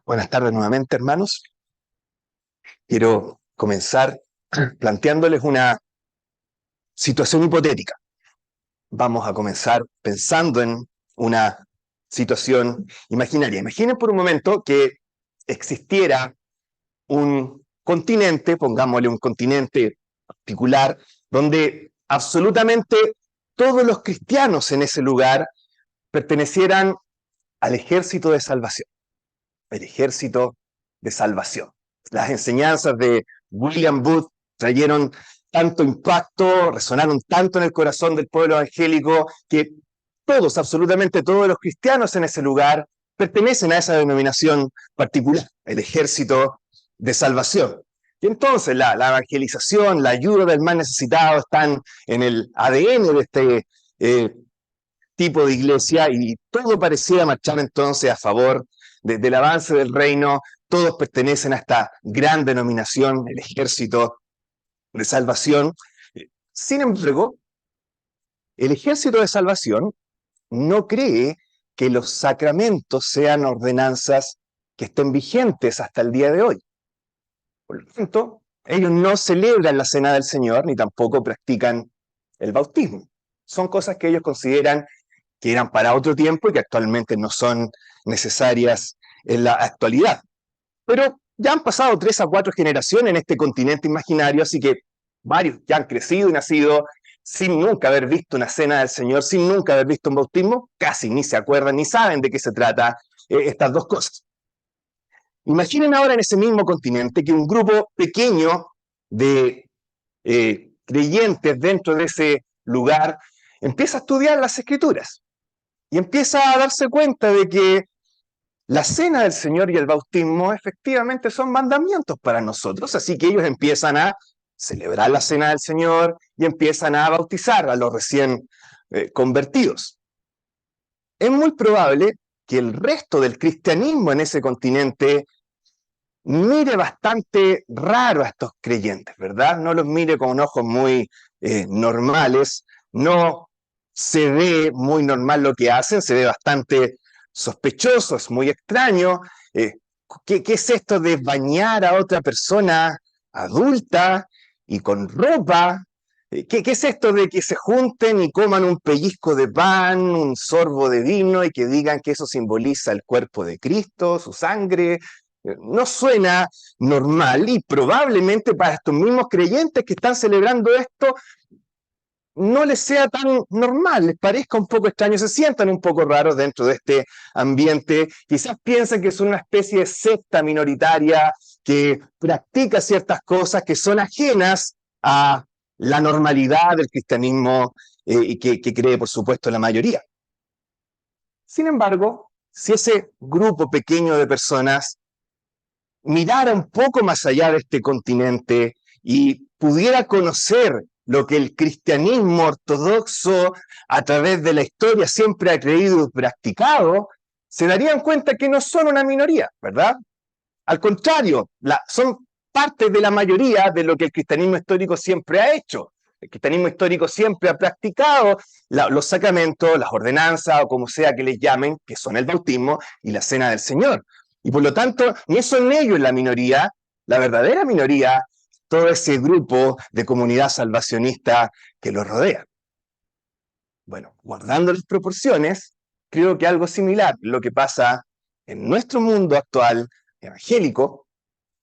Buenas tardes nuevamente, hermanos. Quiero comenzar planteándoles una situación hipotética. Vamos a comenzar pensando en una situación imaginaria. Imaginen por un momento que existiera un continente, pongámosle un continente particular, donde absolutamente todos los cristianos en ese lugar pertenecieran al ejército de salvación. El ejército de salvación. Las enseñanzas de William Booth trajeron tanto impacto, resonaron tanto en el corazón del pueblo evangélico, que todos, absolutamente todos los cristianos en ese lugar pertenecen a esa denominación particular, el ejército de salvación. Y entonces la evangelización, la ayuda del más necesitado están en el ADN de este tipo de iglesia, y todo parecía marchar entonces a favor del avance del reino. Todos pertenecen a esta gran denominación, el ejército de salvación. Sin embargo, el ejército de salvación no cree que los sacramentos sean ordenanzas que estén vigentes hasta el día de hoy. Por lo tanto, ellos no celebran la Cena del Señor ni tampoco practican el bautismo. Son cosas que ellos consideran que eran para otro tiempo y que actualmente no son necesarias en la actualidad. Pero ya han pasado 3 a 4 generaciones en este continente imaginario, así que varios ya han crecido y nacido sin nunca haber visto una cena del Señor, sin nunca haber visto un bautismo, casi ni se acuerdan ni saben de qué se trata estas dos cosas. Imaginen ahora en ese mismo continente que un grupo pequeño de creyentes dentro de ese lugar empieza a estudiar las Escrituras y empieza a darse cuenta de que la cena del Señor y el bautismo efectivamente son mandamientos para nosotros, así que ellos empiezan a celebrar la cena del Señor y empiezan a bautizar a los recién convertidos. Es muy probable que el resto del cristianismo en ese continente mire bastante raro a estos creyentes, ¿verdad? No los mire con ojos muy normales, no se ve muy normal lo que hacen, se ve bastante sospechoso, es muy extraño. ¿Qué es esto de bañar a otra persona adulta y con ropa? ¿Qué es esto de que se junten y coman un pellizco de pan, un sorbo de vino y que digan que eso simboliza el cuerpo de Cristo, su sangre? No suena normal, y probablemente para estos mismos creyentes que están celebrando esto no les sea tan normal, les parezca un poco extraño, se sientan un poco raros dentro de este ambiente, quizás piensan que son una especie de secta minoritaria que practica ciertas cosas que son ajenas a la normalidad del cristianismo, y que cree, por supuesto, la mayoría. Sin embargo, si ese grupo pequeño de personas mirara un poco más allá de este continente y pudiera conocer lo que el cristianismo ortodoxo a través de la historia siempre ha creído y practicado, se darían cuenta que no son una minoría, ¿verdad? Al contrario, son parte de la mayoría de lo que el cristianismo histórico siempre ha hecho. El cristianismo histórico siempre ha practicado los sacramentos, las ordenanzas, o como sea que les llamen, que son el bautismo y la cena del Señor. Y por lo tanto, no son ellos la minoría, la verdadera minoría, todo ese grupo de comunidad salvacionista que los rodea. Bueno, guardando las proporciones, creo que algo similar lo que pasa en nuestro mundo actual, evangélico,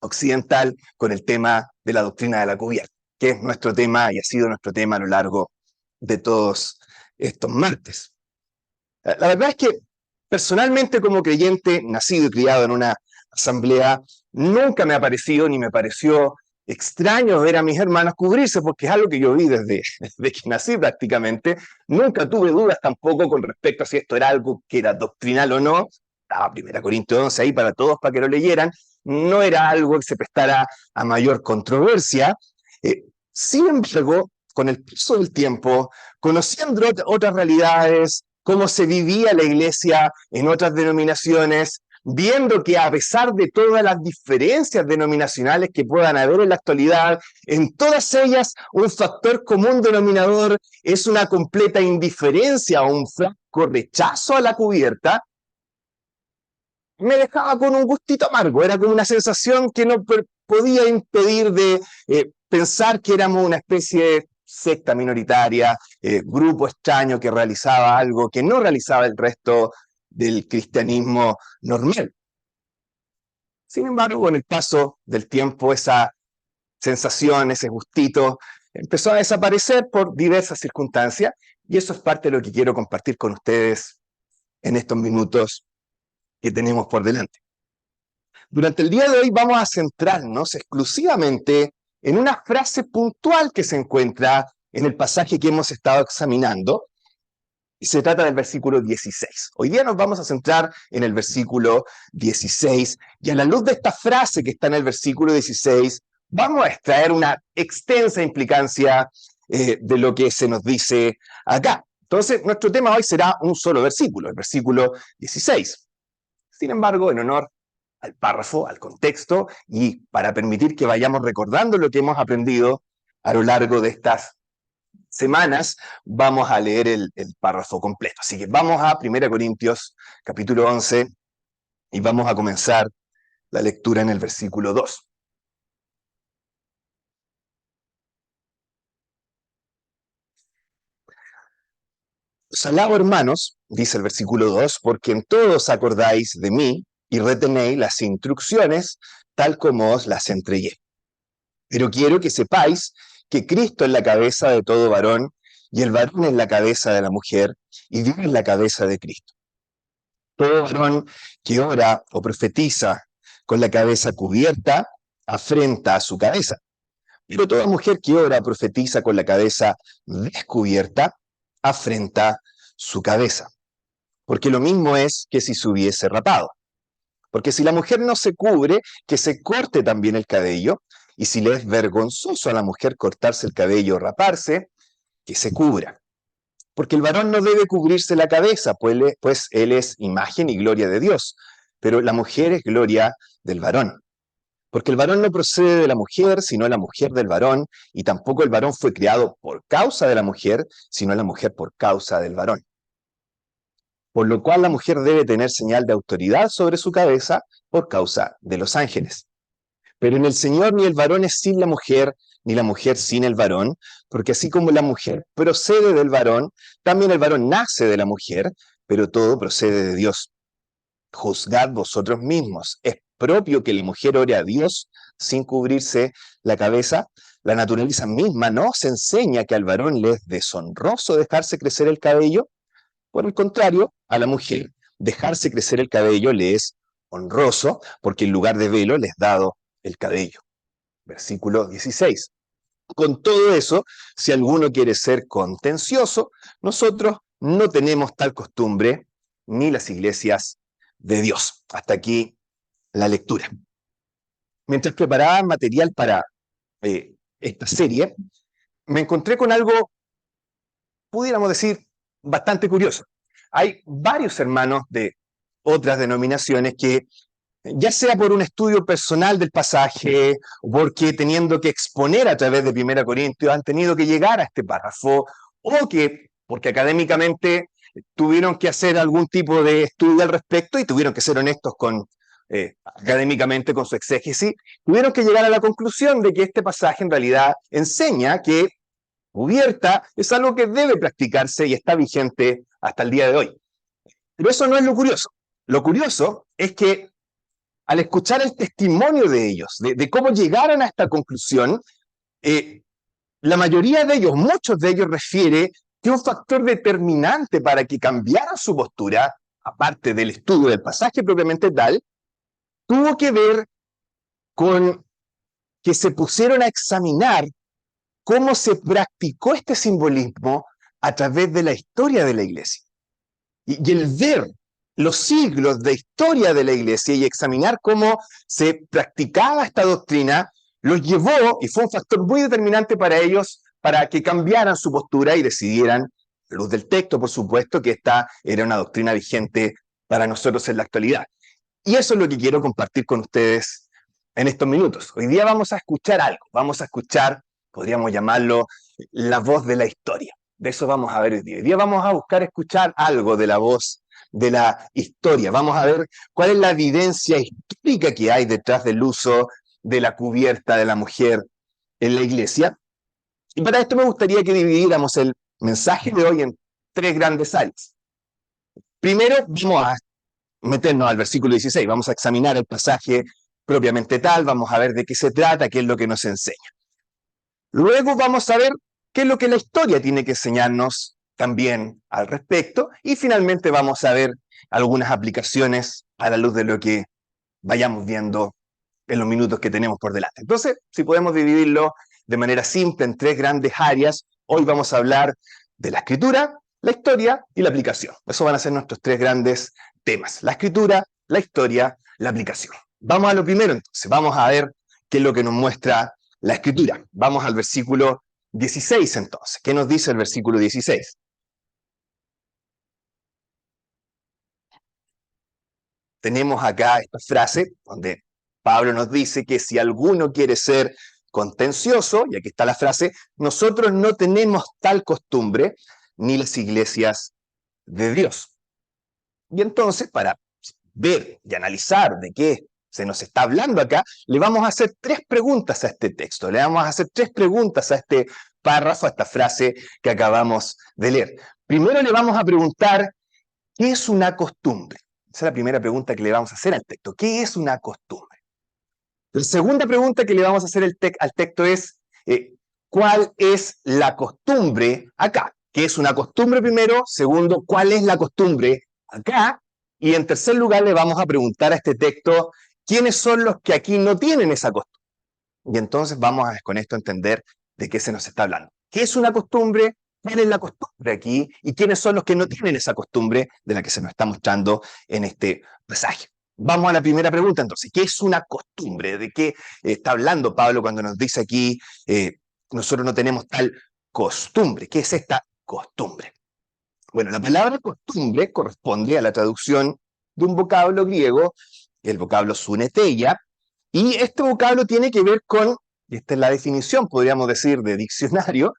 occidental, con el tema de la doctrina de la cubierta, que es nuestro tema y ha sido nuestro tema a lo largo de todos estos martes. La verdad es que personalmente, como creyente, nacido y criado en una asamblea, nunca me ha parecido ni me pareció extraño ver a mis hermanos cubrirse, porque es algo que yo vi desde que nací prácticamente. Nunca tuve dudas tampoco con respecto a si esto era algo que era doctrinal o no. Estaba 1 Corintios 11 ahí para todos, para que lo leyeran. No era algo que se prestara a mayor controversia. Sin embargo, con el paso del tiempo, conociendo otras realidades, cómo se vivía la iglesia en otras denominaciones, viendo que a pesar de todas las diferencias denominacionales que puedan haber en la actualidad, en todas ellas un factor común denominador es una completa indiferencia o un franco rechazo a la cubierta, me dejaba con un gustito amargo, era como una sensación que no podía impedir de pensar que éramos una especie de secta minoritaria, grupo extraño que realizaba algo que no realizaba el resto del cristianismo normal. Sin embargo, con el paso del tiempo, esa sensación, ese gustito, empezó a desaparecer por diversas circunstancias, y eso es parte de lo que quiero compartir con ustedes en estos minutos que tenemos por delante. Durante el día de hoy vamos a centrarnos exclusivamente en una frase puntual que se encuentra en el pasaje que hemos estado examinando, y se trata del versículo 16. Hoy día nos vamos a centrar en el versículo 16, y a la luz de esta frase que está en el versículo 16, vamos a extraer una extensa implicancia de lo que se nos dice acá. Entonces, nuestro tema hoy será un solo versículo, el versículo 16. Sin embargo, en honor al párrafo, al contexto, y para permitir que vayamos recordando lo que hemos aprendido a lo largo de estas semanas, vamos a leer el párrafo completo. Así que vamos a 1 Corintios capítulo 11 y vamos a comenzar la lectura en el versículo 2. Os alabo, hermanos, dice el versículo 2, porque en todo os acordáis de mí y retenéis las instrucciones tal como os las entregué. Pero quiero que sepáis que Cristo es la cabeza de todo varón, y el varón es la cabeza de la mujer, y Dios es la cabeza de Cristo. Todo varón que ora o profetiza con la cabeza cubierta, afrenta a su cabeza. Pero toda mujer que ora o profetiza con la cabeza descubierta, afrenta su cabeza. Porque lo mismo es que si se hubiese rapado. Porque si la mujer no se cubre, que se corte también el cabello, y si le es vergonzoso a la mujer cortarse el cabello o raparse, que se cubra. Porque el varón no debe cubrirse la cabeza, pues él es imagen y gloria de Dios, pero la mujer es gloria del varón. Porque el varón no procede de la mujer, sino la mujer del varón, y tampoco el varón fue criado por causa de la mujer, sino la mujer por causa del varón. Por lo cual la mujer debe tener señal de autoridad sobre su cabeza por causa de los ángeles. Pero en el Señor ni el varón es sin la mujer, ni la mujer sin el varón, porque así como la mujer procede del varón, también el varón nace de la mujer, pero todo procede de Dios. Juzgad vosotros mismos. ¿Es propio que la mujer ore a Dios sin cubrirse la cabeza? La naturaleza misma no se enseña que al varón le es deshonroso dejarse crecer el cabello. Por el contrario, a la mujer dejarse crecer el cabello le es honroso, porque en lugar de velo le es dado el cabello. Versículo 16. Con todo eso, si alguno quiere ser contencioso, nosotros no tenemos tal costumbre, ni las iglesias de Dios. Hasta aquí la lectura. Mientras preparaba material para esta serie, me encontré con algo, pudiéramos decir, bastante curioso. Hay varios hermanos de otras denominaciones que, ya sea por un estudio personal del pasaje, o porque teniendo que exponer a través de 1 Corintios, han tenido que llegar a este párrafo, o que porque académicamente tuvieron que hacer algún tipo de estudio al respecto y tuvieron que ser honestos académicamente con su exégesis, tuvieron que llegar a la conclusión de que este pasaje en realidad enseña que cubierta es algo que debe practicarse y está vigente hasta el día de hoy. Pero eso no es lo curioso. Lo curioso es que al escuchar el testimonio de ellos, de cómo llegaron a esta conclusión, la mayoría de ellos, muchos de ellos refiere que un factor determinante para que cambiaran su postura, aparte del estudio del pasaje propiamente tal, tuvo que ver con que se pusieron a examinar cómo se practicó este simbolismo a través de la historia de la iglesia. Y el ver los siglos de historia de la iglesia y examinar cómo se practicaba esta doctrina, los llevó, y fue un factor muy determinante para ellos, para que cambiaran su postura y decidieran, a luz del texto, por supuesto, que esta era una doctrina vigente para nosotros en la actualidad. Y eso es lo que quiero compartir con ustedes en estos minutos. Hoy día vamos a escuchar algo, vamos a escuchar, podríamos llamarlo, la voz de la historia. De eso vamos a ver hoy día. Hoy día vamos a buscar escuchar algo de la voz de la historia. Vamos a ver cuál es la evidencia histórica que hay detrás del uso de la cubierta de la mujer en la iglesia. Y para esto me gustaría que dividiéramos el mensaje de hoy en tres grandes áreas. Primero, vamos a meternos al versículo 16, vamos a examinar el pasaje propiamente tal, vamos a ver de qué se trata, qué es lo que nos enseña. Luego vamos a ver qué es lo que la historia tiene que enseñarnos también al respecto, y finalmente vamos a ver algunas aplicaciones a la luz de lo que vayamos viendo en los minutos que tenemos por delante. Entonces, si podemos dividirlo de manera simple en tres grandes áreas, hoy vamos a hablar de la escritura, la historia y la aplicación. Esos van a ser nuestros tres grandes temas: la escritura, la historia, la aplicación. Vamos a lo primero entonces, vamos a ver qué es lo que nos muestra la escritura. Vamos al versículo 16 entonces. ¿Qué nos dice el versículo 16? Tenemos acá esta frase donde Pablo nos dice que si alguno quiere ser contencioso, y aquí está la frase, nosotros no tenemos tal costumbre, ni las iglesias de Dios. Y entonces, para ver y analizar de qué se nos está hablando acá, le vamos a hacer tres preguntas a este texto, le vamos a hacer tres preguntas a este párrafo, a esta frase que acabamos de leer. Primero le vamos a preguntar, ¿qué es una costumbre? Esa es la primera pregunta que le vamos a hacer al texto. ¿Qué es una costumbre? La segunda pregunta que le vamos a hacer al texto es, ¿cuál es la costumbre acá? ¿Qué es una costumbre primero? Segundo, ¿cuál es la costumbre acá? Y en tercer lugar le vamos a preguntar a este texto, ¿quiénes son los que aquí no tienen esa costumbre? Y entonces vamos a con esto entender de qué se nos está hablando. ¿Qué es una costumbre? ¿Cuál es la costumbre aquí? ¿Y quiénes son los que no tienen esa costumbre de la que se nos está mostrando en este pasaje? Vamos a la primera pregunta entonces. ¿Qué es una costumbre? ¿De qué está hablando Pablo cuando nos dice aquí, nosotros no tenemos tal costumbre? ¿Qué es esta costumbre? Bueno, la palabra costumbre corresponde a la traducción de un vocablo griego, el vocablo suneteia, y este vocablo tiene que ver con, y esta es la definición, podríamos decir, de diccionario,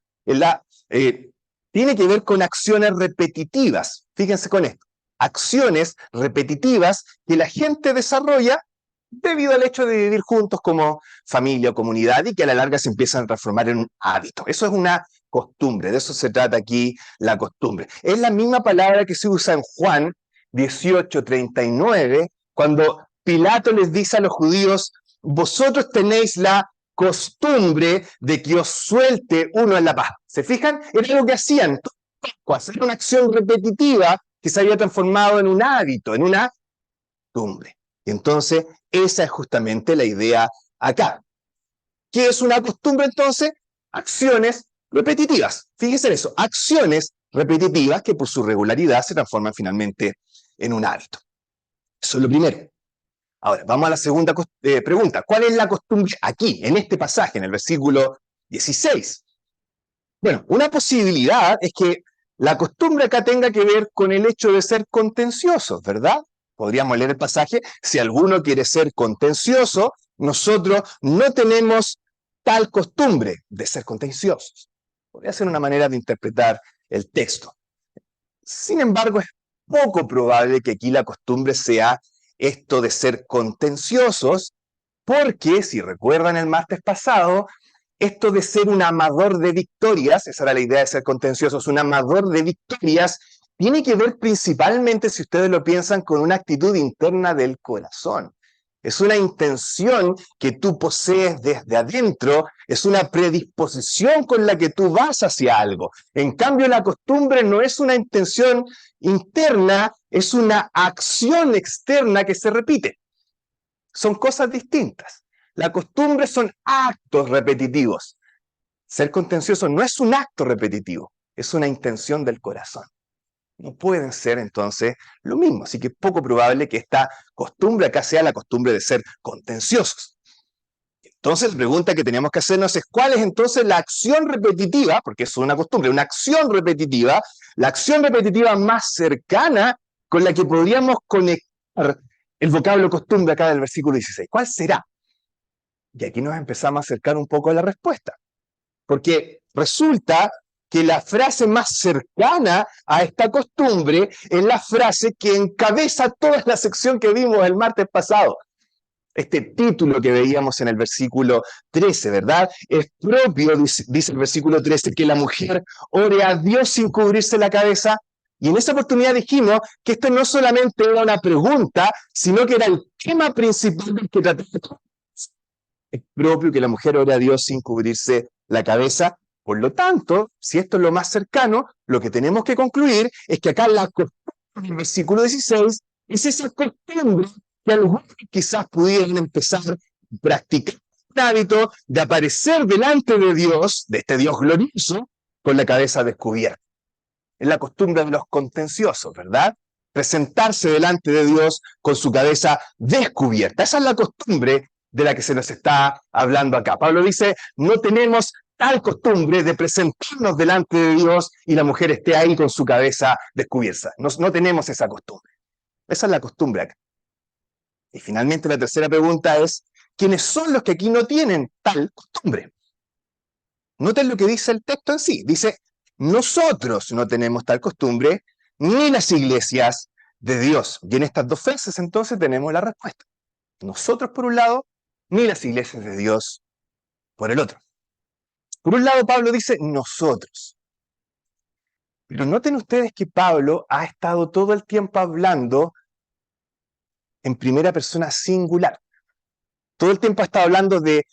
tiene que ver con acciones repetitivas. Fíjense con esto, acciones repetitivas que la gente desarrolla debido al hecho de vivir juntos como familia o comunidad y que a la larga se empiezan a transformar en un hábito. Eso es una costumbre, de eso se trata aquí la costumbre. Es la misma palabra que se usa en Juan 18:39, cuando Pilato les dice a los judíos, vosotros tenéis la costumbre de que os suelte uno en la paz. ¿Se fijan? Era lo que hacían, hacer una acción repetitiva que se había transformado en un hábito, en una costumbre. Y entonces, esa es justamente la idea acá. ¿Qué es una costumbre entonces? Acciones repetitivas. Fíjense en eso, acciones repetitivas que por su regularidad se transforman finalmente en un hábito. Eso es lo primero. Ahora, vamos a la segunda pregunta. ¿Cuál es la costumbre aquí, en este pasaje, en el versículo 16? Bueno, una posibilidad es que la costumbre acá tenga que ver con el hecho de ser contenciosos, ¿verdad? Podríamos leer el pasaje, si alguno quiere ser contencioso, nosotros no tenemos tal costumbre de ser contenciosos. Podría ser una manera de interpretar el texto. Sin embargo, es poco probable que aquí la costumbre sea esto de ser contenciosos, porque, si recuerdan el martes pasado, esto de ser un amador de victorias, esa era la idea de ser contenciosos, un amador de victorias, tiene que ver principalmente, si ustedes lo piensan, con una actitud interna del corazón. Es una intención que tú posees desde adentro, es una predisposición con la que tú vas hacia algo. En cambio, la costumbre no es una intención interna, es una acción externa que se repite. Son cosas distintas. La costumbre son actos repetitivos. Ser contencioso no es un acto repetitivo, es una intención del corazón. No pueden ser entonces lo mismo, así que es poco probable que esta costumbre acá sea la costumbre de ser contenciosos. Entonces la pregunta que tenemos que hacernos es ¿cuál es entonces la acción repetitiva? Porque es una costumbre, una acción repetitiva, la acción repetitiva más cercana con la que podríamos conectar el vocablo costumbre acá del versículo 16. ¿Cuál será? Y aquí nos empezamos a acercar un poco a la respuesta. Porque resulta que la frase más cercana a esta costumbre es la frase que encabeza toda la sección que vimos el martes pasado. Este título que veíamos en el versículo 13, ¿verdad? Es propio, dice el versículo 13, que la mujer ore a Dios sin cubrirse la cabeza. Y en esa oportunidad dijimos que esto no solamente era una pregunta, sino que era el tema principal del que tratamos. Es propio que la mujer ore a Dios sin cubrirse la cabeza. Por lo tanto, si esto es lo más cercano, lo que tenemos que concluir es que acá en el versículo 16 es esa costumbre que algunos quizás pudieran empezar a practicar el hábito de aparecer delante de Dios, de este Dios glorioso, con la cabeza descubierta. Es la costumbre de los contenciosos, ¿verdad? Presentarse delante de Dios con su cabeza descubierta. Esa es la costumbre de la que se nos está hablando acá. Pablo dice, no tenemos tal costumbre de presentarnos delante de Dios y la mujer esté ahí con su cabeza descubierta. No tenemos esa costumbre. Esa es la costumbre acá. Y finalmente la tercera pregunta es, ¿quiénes son los que aquí no tienen tal costumbre? Noten lo que dice el texto en sí. Dice, nosotros no tenemos tal costumbre, ni las iglesias de Dios. Y en estas dos frases entonces tenemos la respuesta. Nosotros por un lado, ni las iglesias de Dios por el otro. Por un lado Pablo dice nosotros. Pero noten ustedes que Pablo ha estado todo el tiempo hablando en primera persona singular. Todo el tiempo ha estado hablando de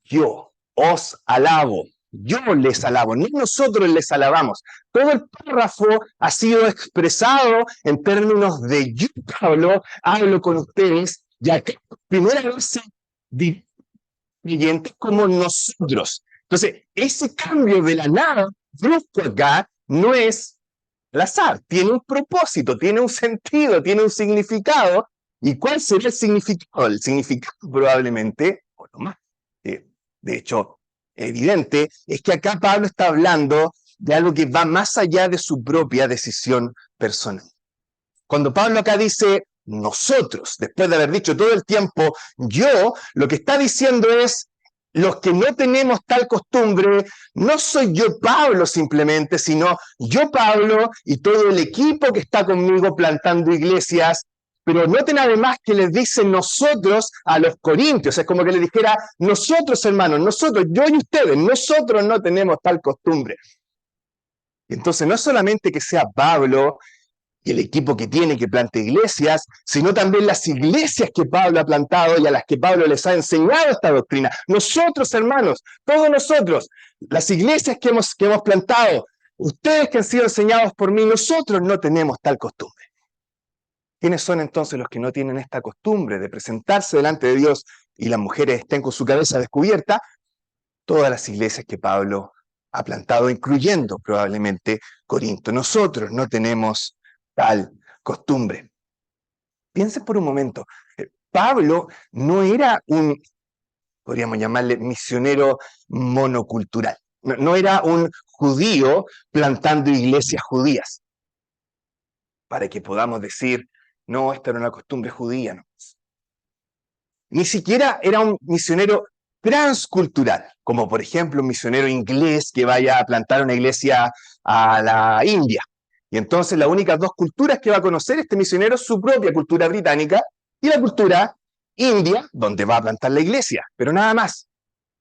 yo, os alabo, yo les alabo, no nosotros les alabamos. Todo el párrafo ha sido expresado en términos de yo, Pablo, hablo con ustedes, ya que primera vez se creyentes como nosotros. Entonces, ese cambio de la nada brusco acá no es al azar, tiene un propósito, tiene un sentido, tiene un significado. ¿Y cuál sería el significado? El significado probablemente, o lo más, de hecho, evidente, es que acá Pablo está hablando de algo que va más allá de su propia decisión personal. Cuando Pablo acá dice nosotros, después de haber dicho todo el tiempo yo, lo que está diciendo es los que no tenemos tal costumbre, no soy yo Pablo simplemente, sino yo Pablo y todo el equipo que está conmigo plantando iglesias. Pero noten además que les dice nosotros a los corintios, es como que les dijera nosotros hermanos, nosotros, yo y ustedes, nosotros no tenemos tal costumbre. Y entonces no es solamente que sea Pablo y el equipo que tiene que planta iglesias, sino también las iglesias que Pablo ha plantado y a las que Pablo les ha enseñado esta doctrina. Nosotros, hermanos, todos nosotros, las iglesias que hemos plantado, ustedes que han sido enseñados por mí, nosotros no tenemos tal costumbre. ¿Quiénes son entonces los que no tienen esta costumbre de presentarse delante de Dios y las mujeres estén con su cabeza descubierta? Todas las iglesias que Pablo ha plantado, incluyendo probablemente Corinto. Nosotros no tenemos tal costumbre. Piensen por un momento, Pablo no era un, podríamos llamarle, misionero monocultural. No era un judío plantando iglesias judías, para que podamos decir, no, esta era una costumbre judía. No. Ni siquiera era un misionero transcultural, como por ejemplo un misionero inglés que vaya a plantar una iglesia a la India. Y entonces las únicas dos culturas que va a conocer este misionero es su propia cultura británica y la cultura india, donde va a plantar la iglesia, pero nada más.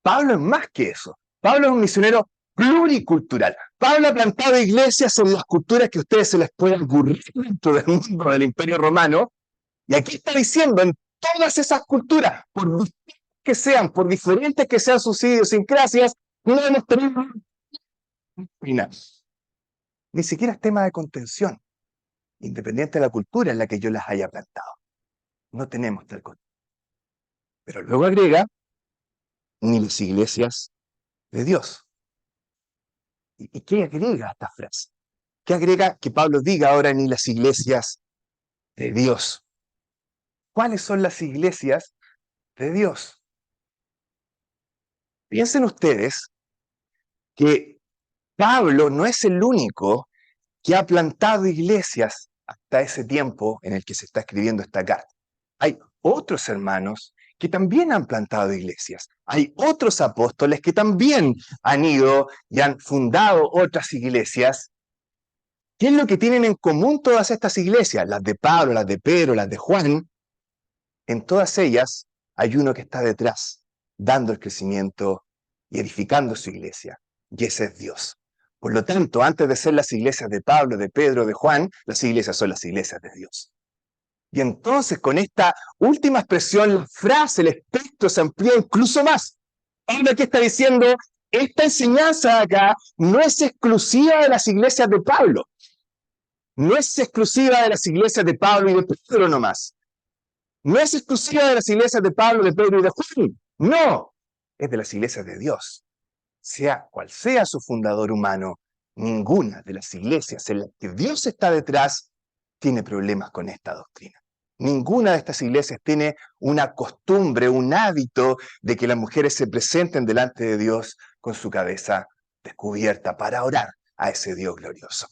Pablo es más que eso. Pablo es un misionero pluricultural. Pablo ha plantado iglesias en las culturas que a ustedes se les pueden ocurrir dentro del mundo del Imperio Romano, y aquí está diciendo, en todas esas culturas, por distintas que sean, por diferentes que sean sus idiosincrasias, no debemos tener ni siquiera es tema de contención, independiente de la cultura en la que yo las haya plantado. No tenemos tal cosa. Pero luego agrega, ni las iglesias de Dios. ¿Y qué agrega esta frase? ¿Qué agrega que Pablo diga ahora ni las iglesias de Dios? ¿Cuáles son las iglesias de Dios? Piensen ustedes que Pablo no es el único que ha plantado iglesias hasta ese tiempo en el que se está escribiendo esta carta. Hay otros hermanos que también han plantado iglesias. Hay otros apóstoles que también han ido y han fundado otras iglesias. ¿Qué es lo que tienen en común todas estas iglesias? Las de Pablo, las de Pedro, las de Juan. En todas ellas hay uno que está detrás, dando el crecimiento y edificando su iglesia. Y ese es Dios. Por lo tanto, antes de ser las iglesias de Pablo, de Pedro, de Juan, las iglesias son las iglesias de Dios. Y entonces, con esta última expresión, la frase, el espectro se amplía incluso más. Ahora, ¿qué está diciendo? Esta enseñanza de acá no es exclusiva de las iglesias de Pablo. No es exclusiva de las iglesias de Pablo y de Pedro nomás. No es exclusiva de las iglesias de Pablo, de Pedro y de Juan. No, es de las iglesias de Dios. Sea cual sea su fundador humano, ninguna de las iglesias en las que Dios está detrás tiene problemas con esta doctrina. Ninguna de estas iglesias tiene una costumbre, un hábito de que las mujeres se presenten delante de Dios con su cabeza descubierta para orar a ese Dios glorioso.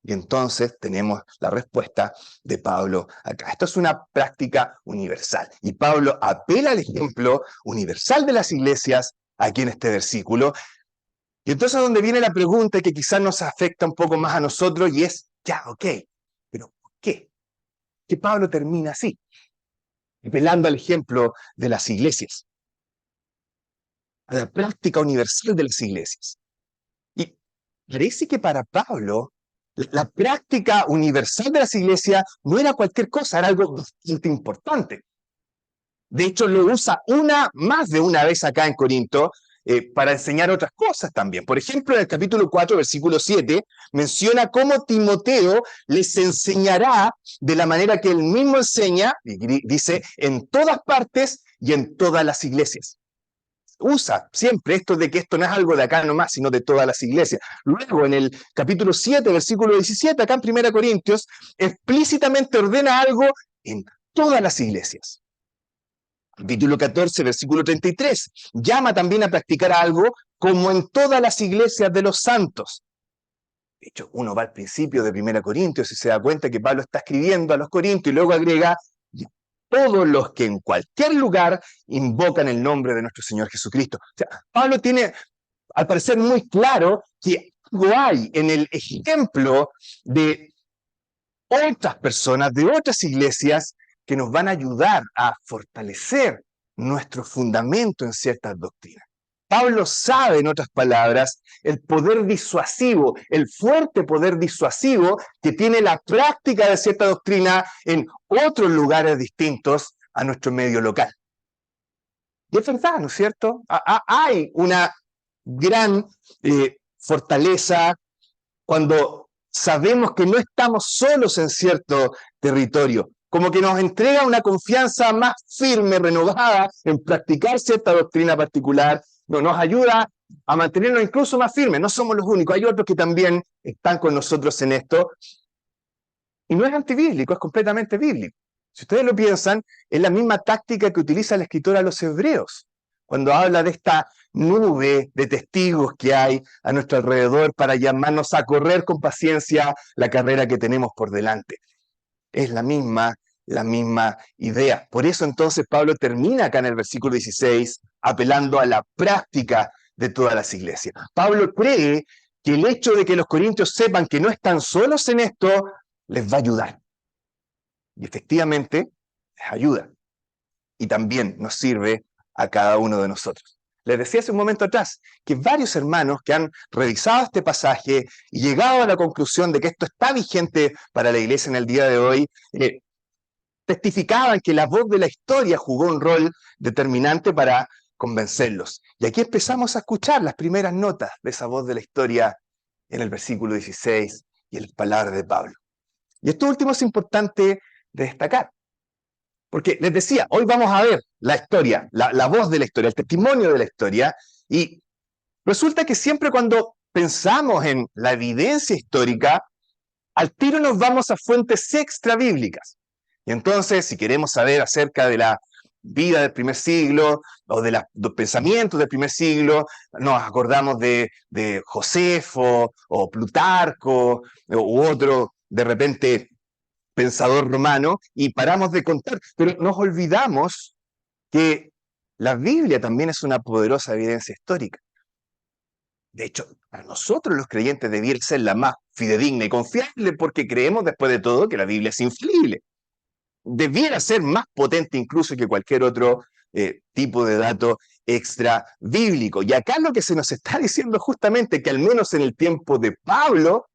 Y entonces tenemos la respuesta de Pablo acá. Esto es una práctica universal. Y Pablo apela al ejemplo universal de las iglesias aquí en este versículo. Y entonces es donde viene la pregunta que quizás nos afecta un poco más a nosotros y es, ya, ok, pero ¿por qué? Que Pablo termina así, apelando al ejemplo de las iglesias, a la práctica universal de las iglesias. Y parece que para Pablo la práctica universal de las iglesias no era cualquier cosa, era algo bastante importante. De hecho, lo usa más de una vez acá en Corinto para enseñar otras cosas también. Por ejemplo, en el capítulo 4, versículo 7, menciona cómo Timoteo les enseñará de la manera que él mismo enseña, y dice, en todas partes y en todas las iglesias. Usa siempre esto de que esto no es algo de acá nomás, sino de todas las iglesias. Luego, en el capítulo 7, versículo 17, acá en 1 Corintios, explícitamente ordena algo en todas las iglesias. Capítulo 14, versículo 33, llama también a practicar algo como en todas las iglesias de los santos. De hecho, uno va al principio de 1 Corintios y se da cuenta que Pablo está escribiendo a los corintios y luego agrega todos los que en cualquier lugar invocan el nombre de nuestro Señor Jesucristo. O sea, Pablo tiene, al parecer, muy claro que algo hay en el ejemplo de otras personas, de otras iglesias, que nos van a ayudar a fortalecer nuestro fundamento en ciertas doctrinas. Pablo sabe, en otras palabras, el poder disuasivo, el fuerte poder disuasivo que tiene la práctica de cierta doctrina en otros lugares distintos a nuestro medio local. Y es verdad, ¿no es cierto? Hay una gran fortaleza cuando sabemos que no estamos solos en cierto territorio, como que nos entrega una confianza más firme, renovada en practicar cierta doctrina particular, nos ayuda a mantenernos incluso más firmes. No somos los únicos, hay otros que también están con nosotros en esto. Y no es antibíblico, es completamente bíblico. Si ustedes lo piensan, es la misma táctica que utiliza el escritor a los hebreos, cuando habla de esta nube de testigos que hay a nuestro alrededor para llamarnos a correr con paciencia la carrera que tenemos por delante. Es la misma idea. Por eso entonces Pablo termina acá en el versículo 16 apelando a la práctica de todas las iglesias. Pablo cree que el hecho de que los corintios sepan que no están solos en esto les va a ayudar. Y efectivamente les ayuda. Y también nos sirve a cada uno de nosotros. Les decía hace un momento atrás que varios hermanos que han revisado este pasaje y llegado a la conclusión de que esto está vigente para la iglesia en el día de hoy, testificaban que la voz de la historia jugó un rol determinante para convencerlos. Y aquí empezamos a escuchar las primeras notas de esa voz de la historia en el versículo 16 y en las palabras de Pablo. Y esto último es importante de destacar. Porque les decía, hoy vamos a ver la historia, la voz de la historia, el testimonio de la historia, y resulta que siempre cuando pensamos en la evidencia histórica, al tiro nos vamos a fuentes extrabíblicas. Y entonces, si queremos saber acerca de la vida del primer siglo o de los pensamientos del primer siglo, nos acordamos de Josefo o Plutarco u otro, de repente, pensador romano, y paramos de contar, pero nos olvidamos que la Biblia también es una poderosa evidencia histórica. De hecho, para nosotros los creyentes debiera ser la más fidedigna y confiable porque creemos después de todo que la Biblia es infalible. Debiera ser más potente incluso que cualquier otro tipo de dato extra bíblico. Y acá lo que se nos está diciendo justamente que al menos en el tiempo de Pablo,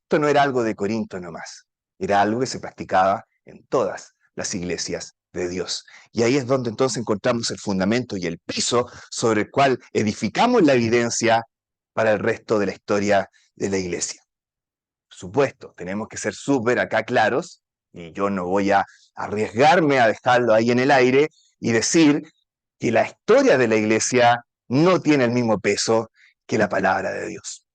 esto no era algo de Corinto nomás, era algo que se practicaba en todas las iglesias de Dios. Y ahí es donde entonces encontramos el fundamento y el piso sobre el cual edificamos la evidencia para el resto de la historia de la iglesia. Por supuesto, tenemos que ser súper acá claros, y yo no voy a arriesgarme a dejarlo ahí en el aire y decir que la historia de la iglesia no tiene el mismo peso que la palabra de Dios.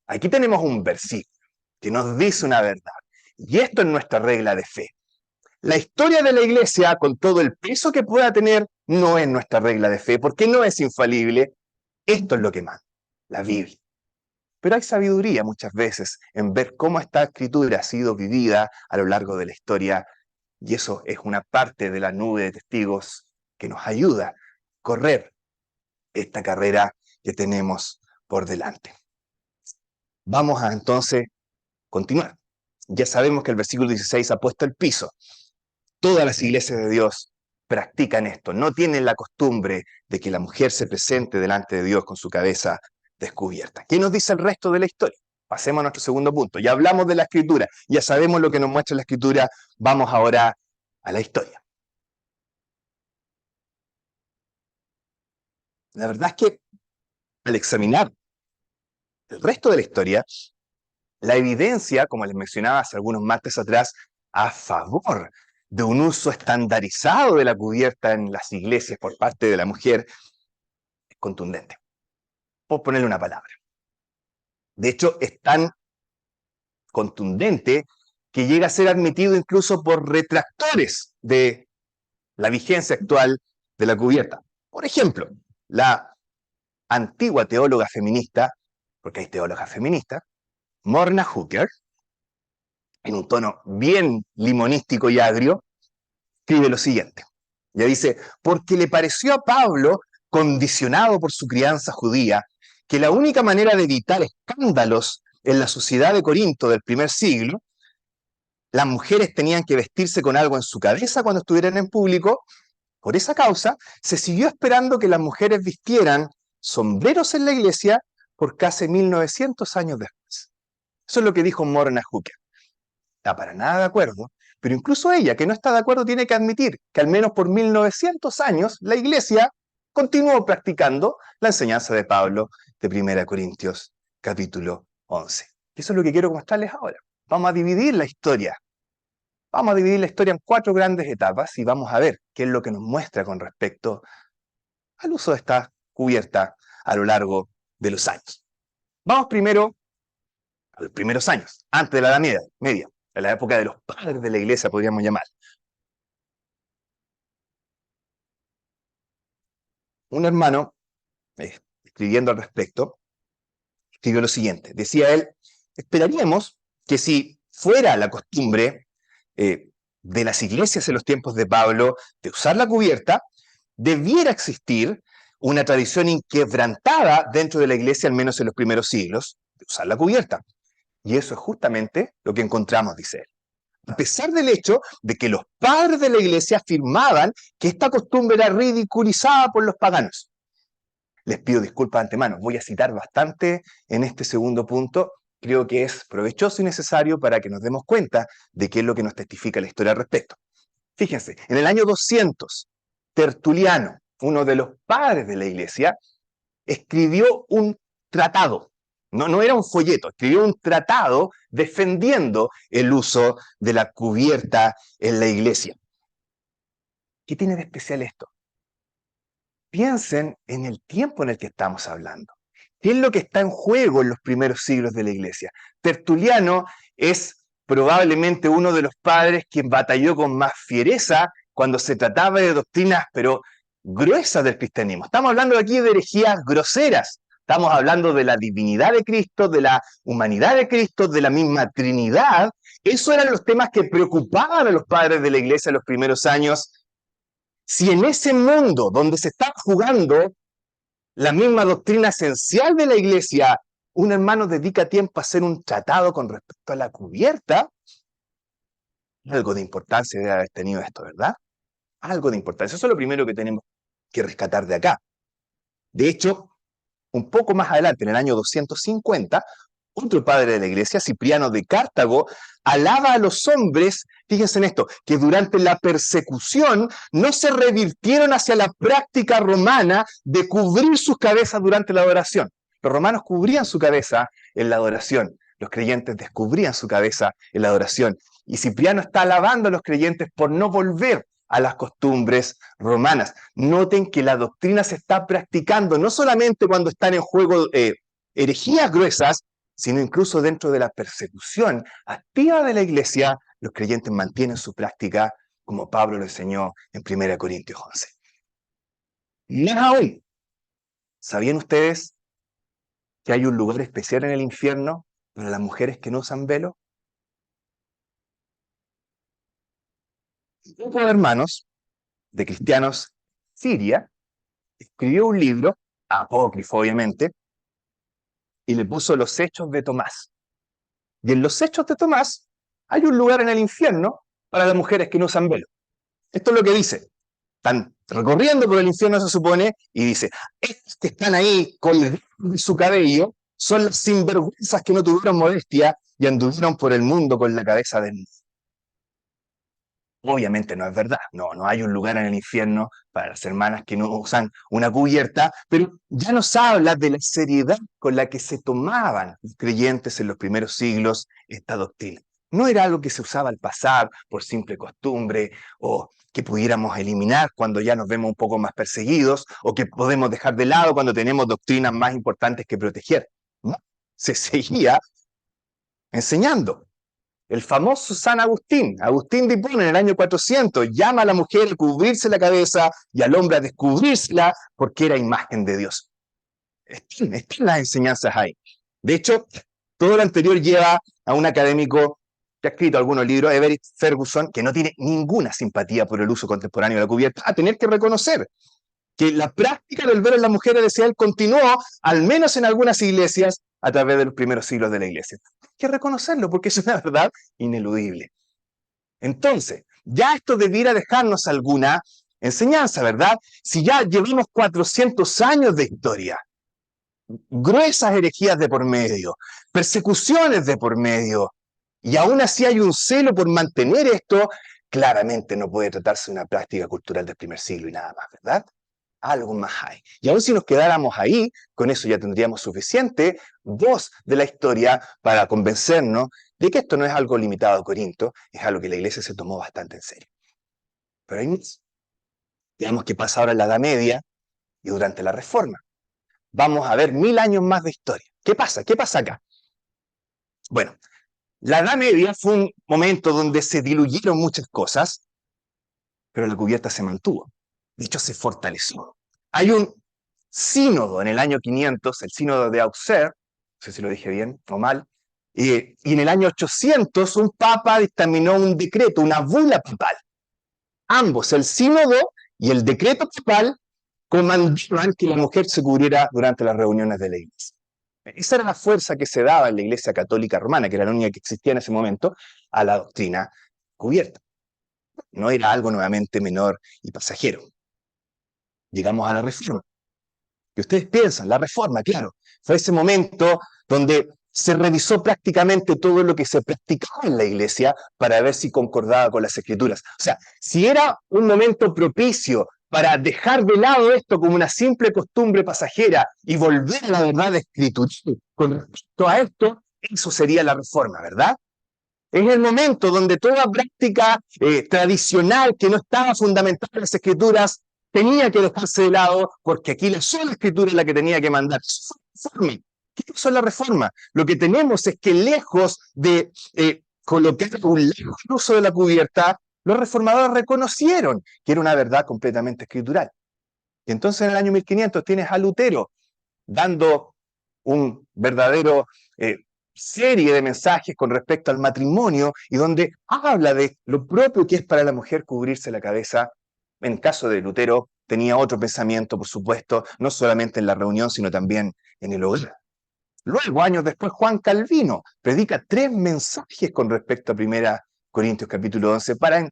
Aquí tenemos un versículo que nos dice una verdad, y esto es nuestra regla de fe. La historia de la iglesia, con todo el peso que pueda tener, no es nuestra regla de fe, porque no es infalible. Esto es lo que manda, la Biblia. Pero hay sabiduría muchas veces en ver cómo esta escritura ha sido vivida a lo largo de la historia, y eso es una parte de la nube de testigos que nos ayuda a correr esta carrera que tenemos por delante. Vamos a entonces continuar. Ya sabemos que el versículo 16 ha puesto el piso. Todas las iglesias de Dios practican esto, no tienen la costumbre de que la mujer se presente delante de Dios con su cabeza descubierta. ¿Qué nos dice el resto de la historia? Pasemos a nuestro segundo punto. Ya hablamos de la escritura, ya sabemos lo que nos muestra la escritura, vamos ahora a la historia. La verdad es que al examinar el resto de la historia, la evidencia, como les mencionaba hace algunos martes atrás, a favor de un uso estandarizado de la cubierta en las iglesias por parte de la mujer es contundente. Por ponerle una palabra. De hecho, es tan contundente que llega a ser admitido incluso por retractores de la vigencia actual de la cubierta. Por ejemplo, la antigua teóloga feminista, porque hay teólogas feministas, Morna Hooker, en un tono bien limonístico y agrio, escribe lo siguiente. Ella dice, porque le pareció a Pablo, condicionado por su crianza judía, que la única manera de evitar escándalos en la sociedad de Corinto del primer siglo, las mujeres tenían que vestirse con algo en su cabeza cuando estuvieran en público. Por esa causa, se siguió esperando que las mujeres vistieran sombreros en la iglesia por casi 1900 años después. Eso es lo que dijo Morna Hooker. Está para nada de acuerdo, pero incluso ella, que no está de acuerdo, tiene que admitir que al menos por 1900 años la iglesia continuó practicando la enseñanza de Pablo de 1 Corintios capítulo 11. Eso es lo que quiero mostrarles ahora. Vamos a dividir la historia. Vamos a dividir la historia en 4 grandes etapas y vamos a ver qué es lo que nos muestra con respecto al uso de esta cubierta a lo largo de los años. Vamos primero a los primeros años, antes de la Edad Media, en la época de los padres de la iglesia, podríamos llamar. Un hermano, escribiendo al respecto, escribió lo siguiente. Decía él, esperaríamos que si fuera la costumbre de las iglesias en los tiempos de Pablo de usar la cubierta, debiera existir una tradición inquebrantada dentro de la iglesia, al menos en los primeros siglos, de usar la cubierta. Y eso es justamente lo que encontramos, dice él. A pesar del hecho de que los padres de la iglesia afirmaban que esta costumbre era ridiculizada por los paganos. Les pido disculpas de antemano, voy a citar bastante en este segundo punto, creo que es provechoso y necesario para que nos demos cuenta de qué es lo que nos testifica la historia al respecto. Fíjense, en el año 200, Tertuliano, uno de los padres de la iglesia, escribió un tratado. No era un folleto, escribió un tratado defendiendo el uso de la cubierta en la iglesia. ¿Qué tiene de especial esto? Piensen en el tiempo en el que estamos hablando. ¿Qué es lo que está en juego en los primeros siglos de la iglesia? Tertuliano es probablemente uno de los padres quien batalló con más fiereza cuando se trataba de doctrinas, pero gruesas del cristianismo. Estamos hablando aquí de herejías groseras. Estamos hablando de la divinidad de Cristo, de la humanidad de Cristo, de la misma Trinidad. Esos eran los temas que preocupaban a los padres de la iglesia en los primeros años. Si en ese mundo donde se está jugando la misma doctrina esencial de la iglesia, un hermano dedica tiempo a hacer un tratado con respecto a la cubierta, algo de importancia debe haber tenido esto, ¿verdad? Algo de importancia. Eso es lo primero que tenemos que rescatar de acá. De hecho, un poco más adelante, en el año 250, otro padre de la iglesia, Cipriano de Cartago, alaba a los hombres, fíjense en esto, que durante la persecución no se revirtieron hacia la práctica romana de cubrir sus cabezas durante la adoración. Los romanos cubrían su cabeza en la adoración, los creyentes descubrían su cabeza en la adoración. Y Cipriano está alabando a los creyentes por no volver a las costumbres romanas. Noten que la doctrina se está practicando no solamente cuando están en juego herejías gruesas, sino incluso dentro de la persecución activa de la iglesia, los creyentes mantienen su práctica como Pablo lo enseñó en 1 Corintios 11. Más aún, ¿sabían ustedes que hay un lugar especial en el infierno para las mujeres que no usan velo? Un grupo de hermanos de cristianos Siria escribió un libro, apócrifo obviamente, y le puso Los Hechos de Tomás. Y en los Hechos de Tomás hay un lugar en el infierno para las mujeres que no usan velo. Esto es lo que dice. Están recorriendo por el infierno, se supone, y dice, estos que están ahí colgando su cabello son las sinvergüenzas que no tuvieron modestia y anduvieron por el mundo con la cabeza desnuda. Obviamente no es verdad, no hay un lugar en el infierno para las hermanas que no usan una cubierta, pero ya nos habla de la seriedad con la que se tomaban los creyentes en los primeros siglos esta doctrina. No era algo que se usaba al pasar por simple costumbre o que pudiéramos eliminar cuando ya nos vemos un poco más perseguidos o que podemos dejar de lado cuando tenemos doctrinas más importantes que proteger. No, se seguía enseñando. El famoso San Agustín, Agustín de Hipona, en el año 400, llama a la mujer a cubrirse la cabeza y al hombre a descubrírsela porque era imagen de Dios. Están las enseñanzas ahí. De hecho, todo lo anterior lleva a un académico que ha escrito algunos libros, Everett Ferguson, que no tiene ninguna simpatía por el uso contemporáneo de la cubierta, a tener que reconocer que la práctica del velo en las mujeres, decía él, continuó, al menos en algunas iglesias, a través de los primeros siglos de la iglesia. Hay que reconocerlo porque es una verdad ineludible. Entonces, ya esto debiera dejarnos alguna enseñanza, ¿verdad? Si ya llevamos 400 años de historia, gruesas herejías de por medio, persecuciones de por medio, y aún así hay un celo por mantener esto, claramente no puede tratarse de una práctica cultural del primer siglo y nada más, ¿verdad? Algo más hay. Y aún si nos quedáramos ahí, con eso ya tendríamos suficiente voz de la historia para convencernos de que esto no es algo limitado a Corinto, es algo que la iglesia se tomó bastante en serio. Pero hay más. Veamos qué pasa ahora en la Edad Media y durante la Reforma. Vamos a ver 1000 años más de historia. ¿Qué pasa? ¿Qué pasa acá? Bueno, la Edad Media fue un momento donde se diluyeron muchas cosas, pero la cubierta se mantuvo. De hecho, se fortaleció. Hay un sínodo en el año 500, el sínodo de Auxerre, no sé si lo dije bien o mal, y en el año 800 un papa dictaminó un decreto, una bula papal. Ambos, el sínodo y el decreto papal, comandaban que la mujer se cubriera durante las reuniones de la iglesia. Esa era la fuerza que se daba en la iglesia católica romana, que era la única que existía en ese momento, a la doctrina cubierta. No era algo nuevamente menor y pasajero. Llegamos a la Reforma. Y ustedes piensan, la Reforma, claro, fue ese momento donde se revisó prácticamente todo lo que se practicaba en la iglesia para ver si concordaba con las escrituras. O sea, si era un momento propicio para dejar de lado esto como una simple costumbre pasajera y volver a la verdad escritural con respecto a esto, eso sería la Reforma, ¿verdad? Es el momento donde toda práctica tradicional que no estaba fundamentada en las escrituras tenía que dejarse de lado, porque aquí la sola escritura es la que tenía que mandar. ¿Qué pasó en la Reforma? Lo que tenemos es que lejos de colocar un lejos el uso de la cubierta, los reformadores reconocieron que era una verdad completamente escritural. Y entonces en el año 1500 tienes a Lutero dando un verdadero serie de mensajes con respecto al matrimonio y donde habla de lo propio que es para la mujer cubrirse la cabeza En el caso de Lutero, tenía otro pensamiento, por supuesto, no solamente en la reunión, sino también en el hogar. Luego, años después, Juan Calvino predica 3 mensajes con respecto a 1 Corintios capítulo 11 para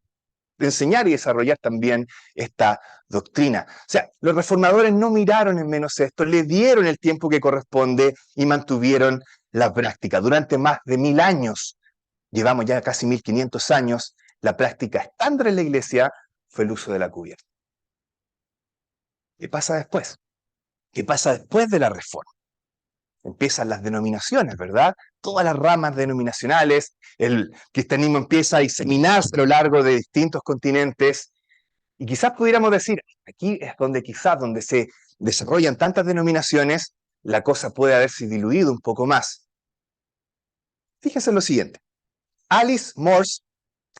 enseñar y desarrollar también esta doctrina. O sea, los reformadores no miraron en menos esto, le dieron el tiempo que corresponde y mantuvieron la práctica. Durante más de 1000 años, llevamos ya casi 1500 años, la práctica estándar en la iglesia fue el uso de la cubierta. ¿Qué pasa después? ¿Qué pasa después de la reforma? Empiezan las denominaciones, ¿verdad? Todas las ramas denominacionales, el cristianismo empieza a diseminarse a lo largo de distintos continentes, y quizás pudiéramos decir, aquí es donde donde se desarrollan tantas denominaciones, la cosa puede haberse diluido un poco más. Fíjense en lo siguiente. Alice Morse,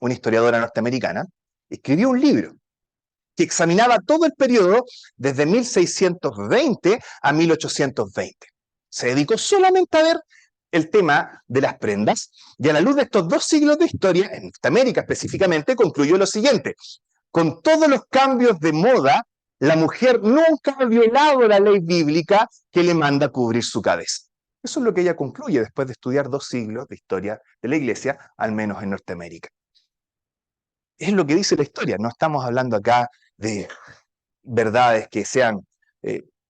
una historiadora norteamericana, escribió un libro que examinaba todo el periodo desde 1620 a 1820. Se dedicó solamente a ver el tema de las prendas, y a la luz de estos 2 siglos de historia, en Norteamérica específicamente, concluyó lo siguiente: con todos los cambios de moda, la mujer nunca ha violado la ley bíblica que le manda cubrir su cabeza. Eso es lo que ella concluye después de estudiar 2 siglos de historia de la iglesia, al menos en Norteamérica. Es lo que dice la historia, no estamos hablando acá de verdades que sean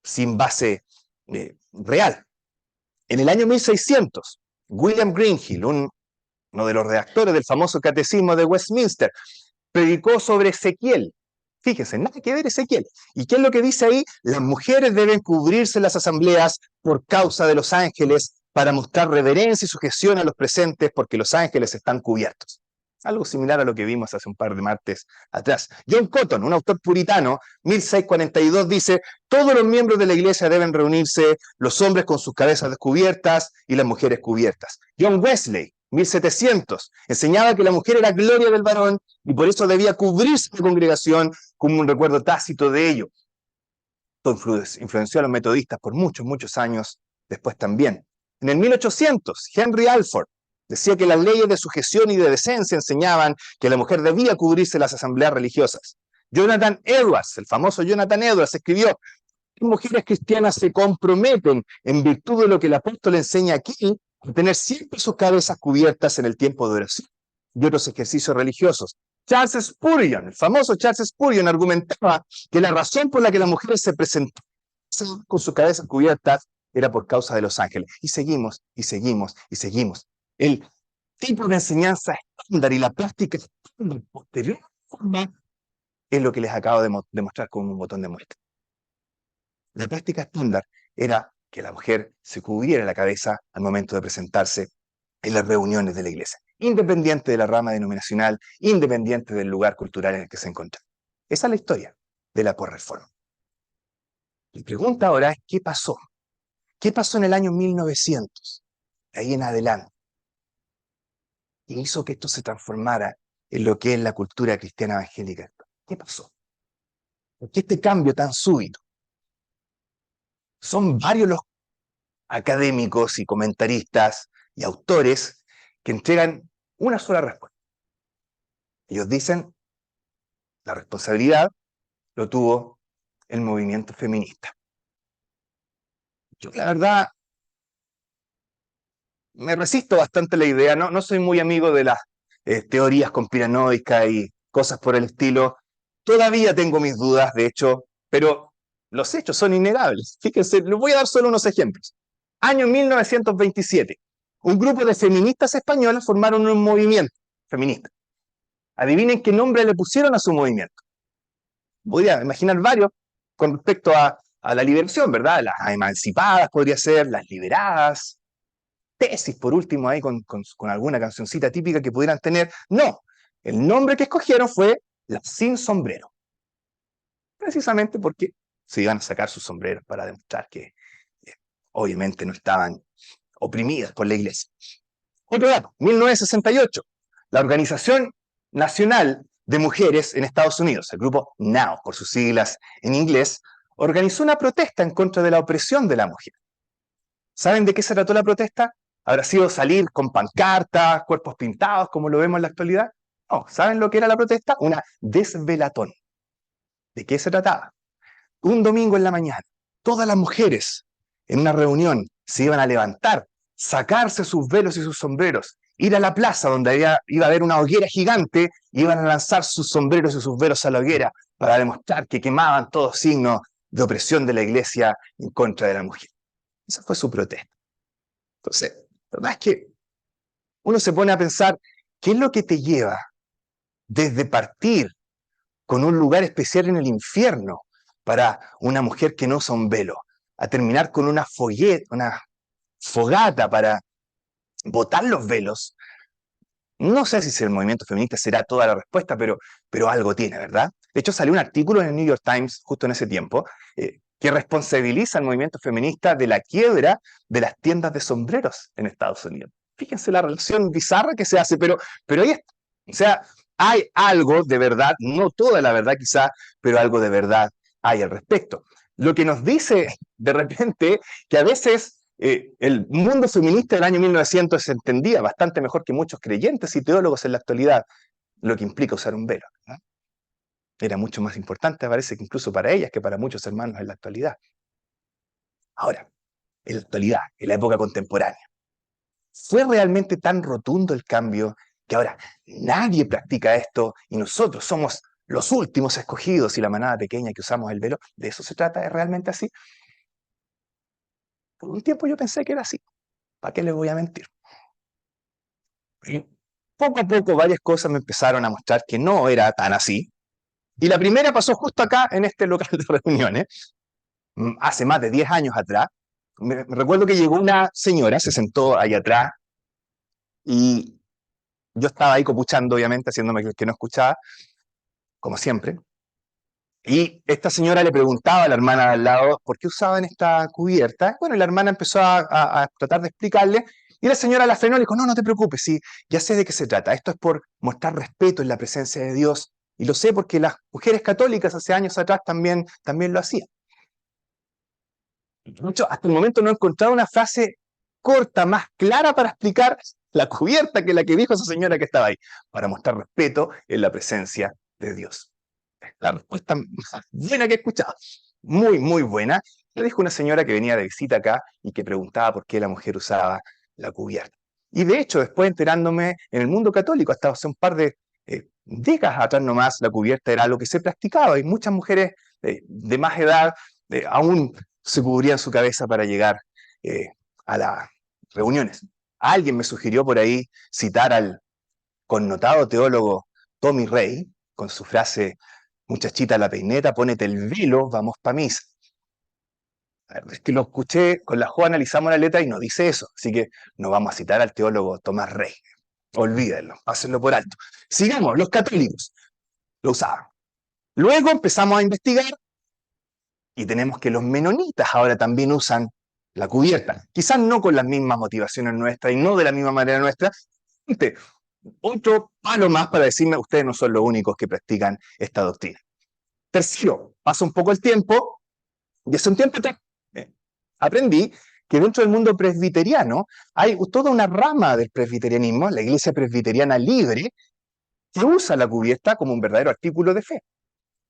sin base real. En el año 1600, William Greenhill, uno de los redactores del famoso Catecismo de Westminster, predicó sobre Ezequiel. Fíjense, nada que ver Ezequiel. ¿Y qué es lo que dice ahí? Las mujeres deben cubrirse en las asambleas por causa de los ángeles, para mostrar reverencia y sujeción a los presentes, porque los ángeles están cubiertos. Algo similar a lo que vimos hace un par de martes atrás. John Cotton, un autor puritano, 1642, dice: todos los miembros de la iglesia deben reunirse, los hombres con sus cabezas descubiertas y las mujeres cubiertas. John Wesley, 1700, enseñaba que la mujer era gloria del varón y por eso debía cubrirse la congregación, como un recuerdo tácito de ello. Esto influenció a los metodistas por muchos, muchos años después también. En el 1800, Henry Alford decía que las leyes de sujeción y de decencia enseñaban que la mujer debía cubrirse las asambleas religiosas. Jonathan Edwards, el famoso Jonathan Edwards, escribió: mujeres cristianas se comprometen, en virtud de lo que el apóstol enseña aquí, a tener siempre sus cabezas cubiertas en el tiempo de oración y otros ejercicios religiosos. Charles Spurgeon, el famoso Charles Spurgeon, argumentaba que la razón por la que las mujeres se presentaban con sus cabezas cubiertas era por causa de los ángeles. Y seguimos, y seguimos, y seguimos. El tipo de enseñanza estándar y la práctica estándar posterior es lo que les acabo de mostrar con un botón de muestra. La práctica estándar era que la mujer se cubriera la cabeza al momento de presentarse en las reuniones de la iglesia, independiente de la rama denominacional, independiente del lugar cultural en el que se encontraba. Esa es la historia de la posreforma. La pregunta ahora es: ¿qué pasó? ¿Qué pasó en el año 1900? De ahí en adelante. ¿Qué hizo que esto se transformara en lo que es la cultura cristiana evangélica? ¿Qué pasó? ¿Por qué este cambio tan súbito? Son varios los académicos y comentaristas y autores que entregan una sola respuesta. Ellos dicen: la responsabilidad lo tuvo el movimiento feminista. Yo, la verdad, me resisto bastante a la idea, no soy muy amigo de las teorías conspiranoicas y cosas por el estilo. Todavía tengo mis dudas, de hecho, pero los hechos son innegables. Fíjense, les voy a dar solo unos ejemplos. Año 1927, un grupo de feministas españolas formaron un movimiento feminista. Adivinen qué nombre le pusieron a su movimiento. Voy a imaginar varios con respecto a la liberación, ¿verdad? Las emancipadas podría ser, las liberadas, tesis por último ahí con alguna cancioncita típica que pudieran tener. No, el nombre que escogieron fue las sin sombrero. Precisamente porque se iban a sacar sus sombreros para demostrar que obviamente no estaban oprimidas por la iglesia. Otro dato, 1968, la Organización Nacional de Mujeres en Estados Unidos, el grupo NOW, por sus siglas en inglés, organizó una protesta en contra de la opresión de la mujer. ¿Saben de qué se trató la protesta? ¿Habrá sido salir con pancartas, cuerpos pintados, como lo vemos en la actualidad? No, ¿saben lo que era la protesta? Una desvelatón. ¿De qué se trataba? Un domingo en la mañana, todas las mujeres en una reunión se iban a levantar, sacarse sus velos y sus sombreros, ir a la plaza donde iba a haber una hoguera gigante, y iban a lanzar sus sombreros y sus velos a la hoguera para demostrar que quemaban todo signo de opresión de la iglesia en contra de la mujer. Esa fue su protesta. Entonces, la verdad es que uno se pone a pensar, ¿qué es lo que te lleva desde partir con un lugar especial en el infierno para una mujer que no usa un velo, a terminar con una fogata para botar los velos? No sé si el movimiento feminista será toda la respuesta, pero algo tiene, ¿verdad? De hecho, salió un artículo en el New York Times justo en ese tiempo que responsabiliza al movimiento feminista de la quiebra de las tiendas de sombreros en Estados Unidos. Fíjense la relación bizarra que se hace, pero ahí está. O sea, hay algo de verdad, no toda la verdad quizá, pero algo de verdad hay al respecto. Lo que nos dice de repente que a veces el mundo feminista del año 1900 se entendía bastante mejor que muchos creyentes y teólogos en la actualidad lo que implica usar un velo, ¿no? Era mucho más importante, parece que incluso para ellas que para muchos hermanos en la actualidad. Ahora, en la actualidad, en la época contemporánea, ¿fue realmente tan rotundo el cambio que ahora nadie practica esto y nosotros somos los últimos escogidos y la manada pequeña que usamos el velo? ¿De eso se trata? ¿Es realmente así? Por un tiempo yo pensé que era así. ¿Para qué les voy a mentir? Y poco a poco varias cosas me empezaron a mostrar que no era tan así. Y la primera pasó justo acá, en este local de reuniones, hace más de 10 años atrás. Me recuerdo que llegó una señora, se sentó ahí atrás, y yo estaba ahí copuchando, obviamente, haciéndome que no escuchaba, como siempre. Y esta señora le preguntaba a la hermana de al lado por qué usaban esta cubierta. Bueno, y la hermana empezó a tratar de explicarle, y la señora la frenó y le dijo, no, no te preocupes, sí, ya sé de qué se trata. Esto es por mostrar respeto en la presencia de Dios. Y lo sé porque las mujeres católicas hace años atrás también lo hacían. De hecho, hasta el momento no he encontrado una frase corta, más clara para explicar la cubierta que la que dijo esa señora que estaba ahí, para mostrar respeto en la presencia de Dios. La respuesta más buena que he escuchado. Muy, muy buena. Le dijo una señora que venía de visita acá y que preguntaba por qué la mujer usaba la cubierta. Y de hecho, después enterándome, en el mundo católico, hasta hace un par de décadas atrás nomás, la cubierta era algo que se practicaba y muchas mujeres de más edad aún se cubrían su cabeza para llegar eh, a las reuniones. Alguien me sugirió por ahí citar al connotado teólogo Tommy Rey con su frase, muchachita la peineta, pónete el velo, vamos pa' misa. Es que lo escuché, con la Jo analizamos la letra y no dice eso, así que no vamos a citar al teólogo Tomás Rey. Olvídenlo, pásenlo por alto. Sigamos, los católicos lo usaban. Luego empezamos a investigar y tenemos que los menonitas ahora también usan la cubierta. Quizás no con las mismas motivaciones nuestras y no de la misma manera nuestra. Otro palo más para decirme, ustedes no son los únicos que practican esta doctrina. Tercero, pasa un poco el tiempo, y hace un tiempo aprendí que dentro del mundo presbiteriano hay toda una rama del presbiterianismo, la Iglesia Presbiteriana Libre, que usa la cubierta como un verdadero artículo de fe.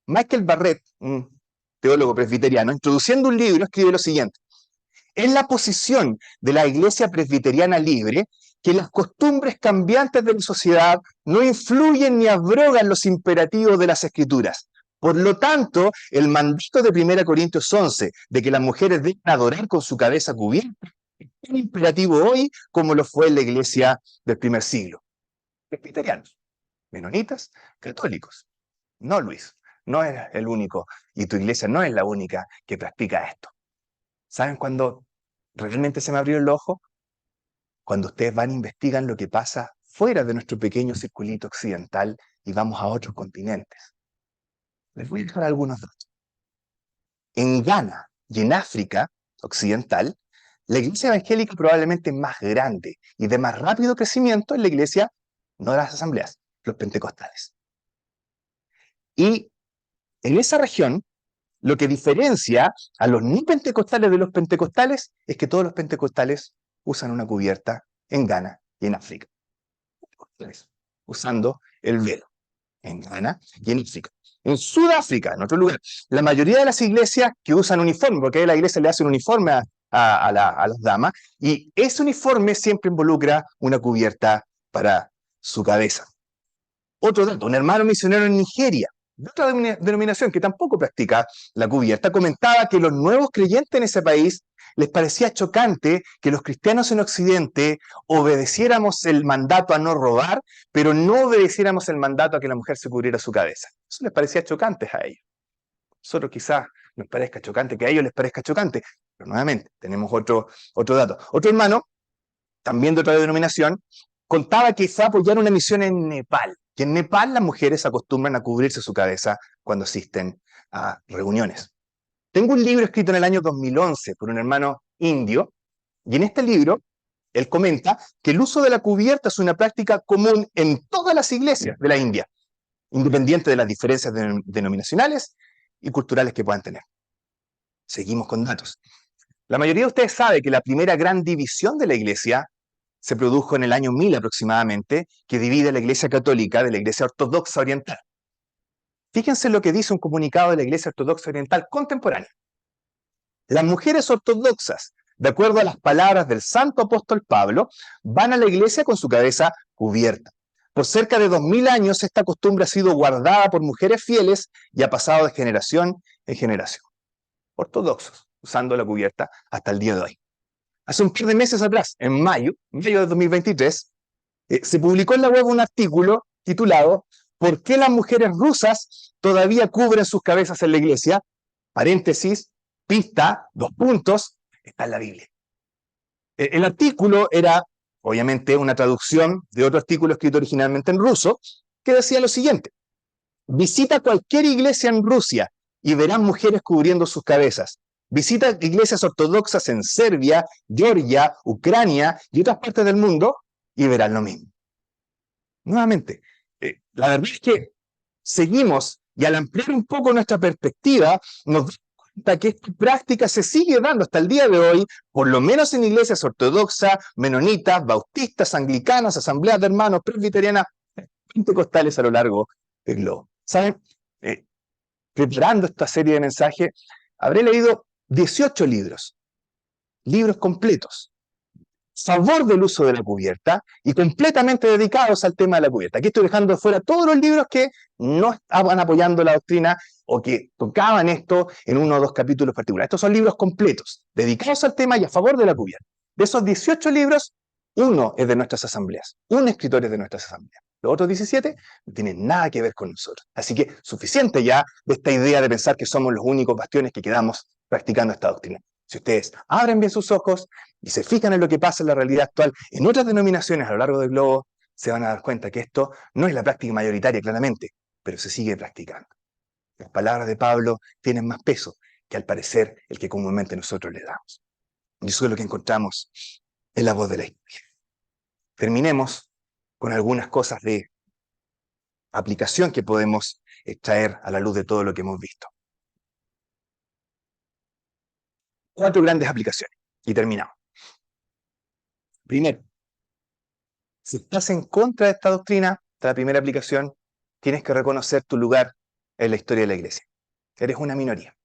Michael Barrett, un teólogo presbiteriano, introduciendo un libro, escribe lo siguiente: es la posición de la Iglesia Presbiteriana Libre que las costumbres cambiantes de la sociedad no influyen ni abrogan los imperativos de las Escrituras. Por lo tanto, el mandato de 1 Corintios 11 de que las mujeres deben adorar con su cabeza cubierta es tan imperativo hoy como lo fue en la iglesia del primer siglo. Presbiterianos, menonitas, católicos. No, Luis, no es el único, y tu iglesia no es la única que practica esto. ¿Saben cuándo realmente se me abrió el ojo? Cuando ustedes van e investigan lo que pasa fuera de nuestro pequeño circulito occidental y vamos a otros continentes. Les voy a dejar algunos datos. En Ghana y en África occidental, la iglesia evangélica probablemente más grande y de más rápido crecimiento es la iglesia, no de las asambleas, los pentecostales. Y en esa región, lo que diferencia a los no pentecostales de los pentecostales es que todos los pentecostales usan una cubierta en Ghana y en África, usando el velo. en Ghana y en África. En Sudáfrica, en otro lugar, la mayoría de las iglesias que usan uniforme, porque a la iglesia le hacen uniforme a las damas, y ese uniforme siempre involucra una cubierta para su cabeza. Otro dato, un hermano misionero en Nigeria, de otra denominación que tampoco practica la cubierta, comentaba que los nuevos creyentes en ese país les parecía chocante que los cristianos en Occidente obedeciéramos el mandato a no robar, pero no obedeciéramos el mandato a que la mujer se cubriera su cabeza. Eso les parecía chocante a ellos. Nosotros quizás nos parezca chocante, que a ellos les parezca chocante, pero nuevamente tenemos otro dato. Otro hermano, también de otra denominación, contaba que fue a apoyar una misión en Nepal, que en Nepal las mujeres acostumbran a cubrirse su cabeza cuando asisten a reuniones. Tengo un libro escrito en el año 2011 por un hermano indio, y en este libro él comenta que el uso de la cubierta es una práctica común en todas las iglesias de la India, independiente de las diferencias denominacionales y culturales que puedan tener. Seguimos con datos. La mayoría de ustedes sabe que la primera gran división de la iglesia se produjo en el año 1000 aproximadamente, que divide la iglesia católica de la iglesia ortodoxa oriental. Fíjense lo que dice un comunicado de la iglesia ortodoxa oriental contemporánea. Las mujeres ortodoxas, de acuerdo a las palabras del santo apóstol Pablo, van a la iglesia con su cabeza cubierta. Por cerca de 2000 años esta costumbre ha sido guardada por mujeres fieles y ha pasado de generación en generación. Ortodoxos, usando la cubierta hasta el día de hoy. Hace un par de meses atrás, en mayo de 2023, se publicó en la web un artículo titulado ¿Por qué las mujeres rusas todavía cubren sus cabezas en la iglesia? Paréntesis, pista, 2 puntos, está en la Biblia. El artículo era, obviamente, una traducción de otro artículo escrito originalmente en ruso, que decía lo siguiente: visita cualquier iglesia en Rusia y verán mujeres cubriendo sus cabezas. Visita iglesias ortodoxas en Serbia, Georgia, Ucrania y otras partes del mundo y verán lo mismo. Nuevamente, la verdad es que seguimos, y al ampliar un poco nuestra perspectiva, nos damos cuenta que esta práctica se sigue dando hasta el día de hoy, por lo menos en iglesias ortodoxas, menonitas, bautistas, anglicanas, asambleas de hermanos, presbiterianas, pentecostales a lo largo del globo. ¿Saben? Preparando esta serie de mensajes, habré leído 18 libros completos, a favor del uso de la cubierta y completamente dedicados al tema de la cubierta. Aquí estoy dejando fuera todos los libros que no estaban apoyando la doctrina o que tocaban esto en 1 o 2 capítulos particulares. Estos son libros completos, dedicados al tema y a favor de la cubierta. De esos 18 libros, uno es de nuestras asambleas, un escritor es de nuestras asambleas. Los otros 17 no tienen nada que ver con nosotros. Así que suficiente ya de esta idea de pensar que somos los únicos bastiones que quedamos practicando esta doctrina. Si ustedes abren bien sus ojos y se fijan en lo que pasa en la realidad actual, en otras denominaciones a lo largo del globo, se van a dar cuenta que esto no es la práctica mayoritaria, claramente, pero se sigue practicando. Las palabras de Pablo tienen más peso que, al parecer, el que comúnmente nosotros le damos. Y eso es lo que encontramos en la voz de la historia. Terminemos con algunas cosas de aplicación que podemos extraer a la luz de todo lo que hemos visto. 4 grandes aplicaciones y terminamos. Primero, si estás en contra de esta doctrina, la primera aplicación, tienes que reconocer tu lugar en la historia de la iglesia. Eres una minoría.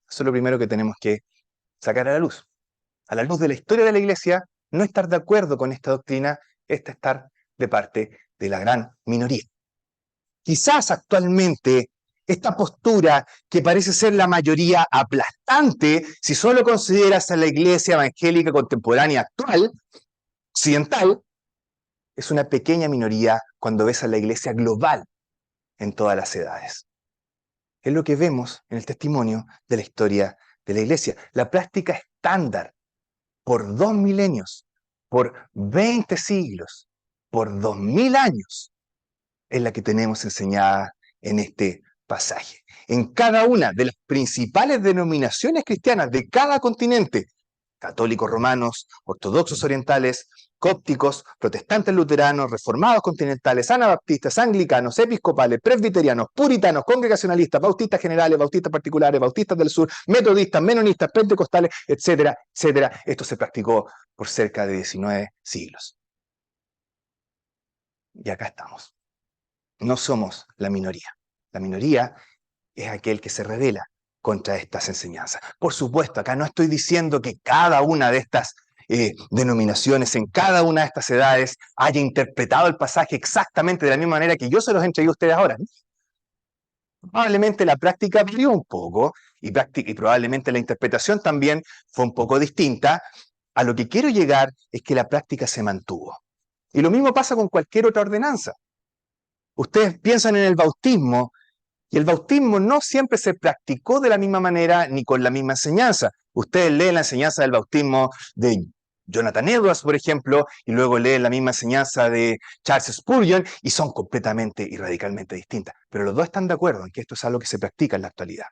Eso es lo primero que tenemos que sacar a la luz. A la luz de la historia de la iglesia, no estar de acuerdo con esta doctrina es estar de parte de la gran minoría. Quizás actualmente esta postura, que parece ser la mayoría aplastante, si solo consideras a la iglesia evangélica contemporánea actual, occidental, es una pequeña minoría cuando ves a la iglesia global en todas las edades. Es lo que vemos en el testimonio de la historia de la iglesia. La práctica estándar por 2 milenios, por 20 siglos, por 2000 años, es la que tenemos enseñada en este pasaje. En cada una de las principales denominaciones cristianas de cada continente, católicos romanos, ortodoxos orientales, cópticos, protestantes luteranos, reformados continentales, anabaptistas, anglicanos, episcopales, presbiterianos, puritanos, congregacionalistas, bautistas generales, bautistas particulares, bautistas del sur, metodistas, menonistas, pentecostales, etcétera, etcétera. Esto se practicó por cerca de 19 siglos. Y acá estamos. no somos la minoría. La minoría es aquel que se rebela contra estas enseñanzas. Por supuesto, acá no estoy diciendo que cada una de estas denominaciones, en cada una de estas edades, haya interpretado el pasaje exactamente de la misma manera que yo se los entregué a ustedes ahora. Probablemente la práctica varió un poco y probablemente la interpretación también fue un poco distinta. A lo que quiero llegar es que la práctica se mantuvo. Y lo mismo pasa con cualquier otra ordenanza. Ustedes piensan en el bautismo, y el bautismo no siempre se practicó de la misma manera ni con la misma enseñanza. Ustedes leen la enseñanza del bautismo de Jonathan Edwards, por ejemplo, y luego leen la misma enseñanza de Charles Spurgeon, y son completamente y radicalmente distintas. Pero los dos están de acuerdo en que esto es algo que se practica en la actualidad.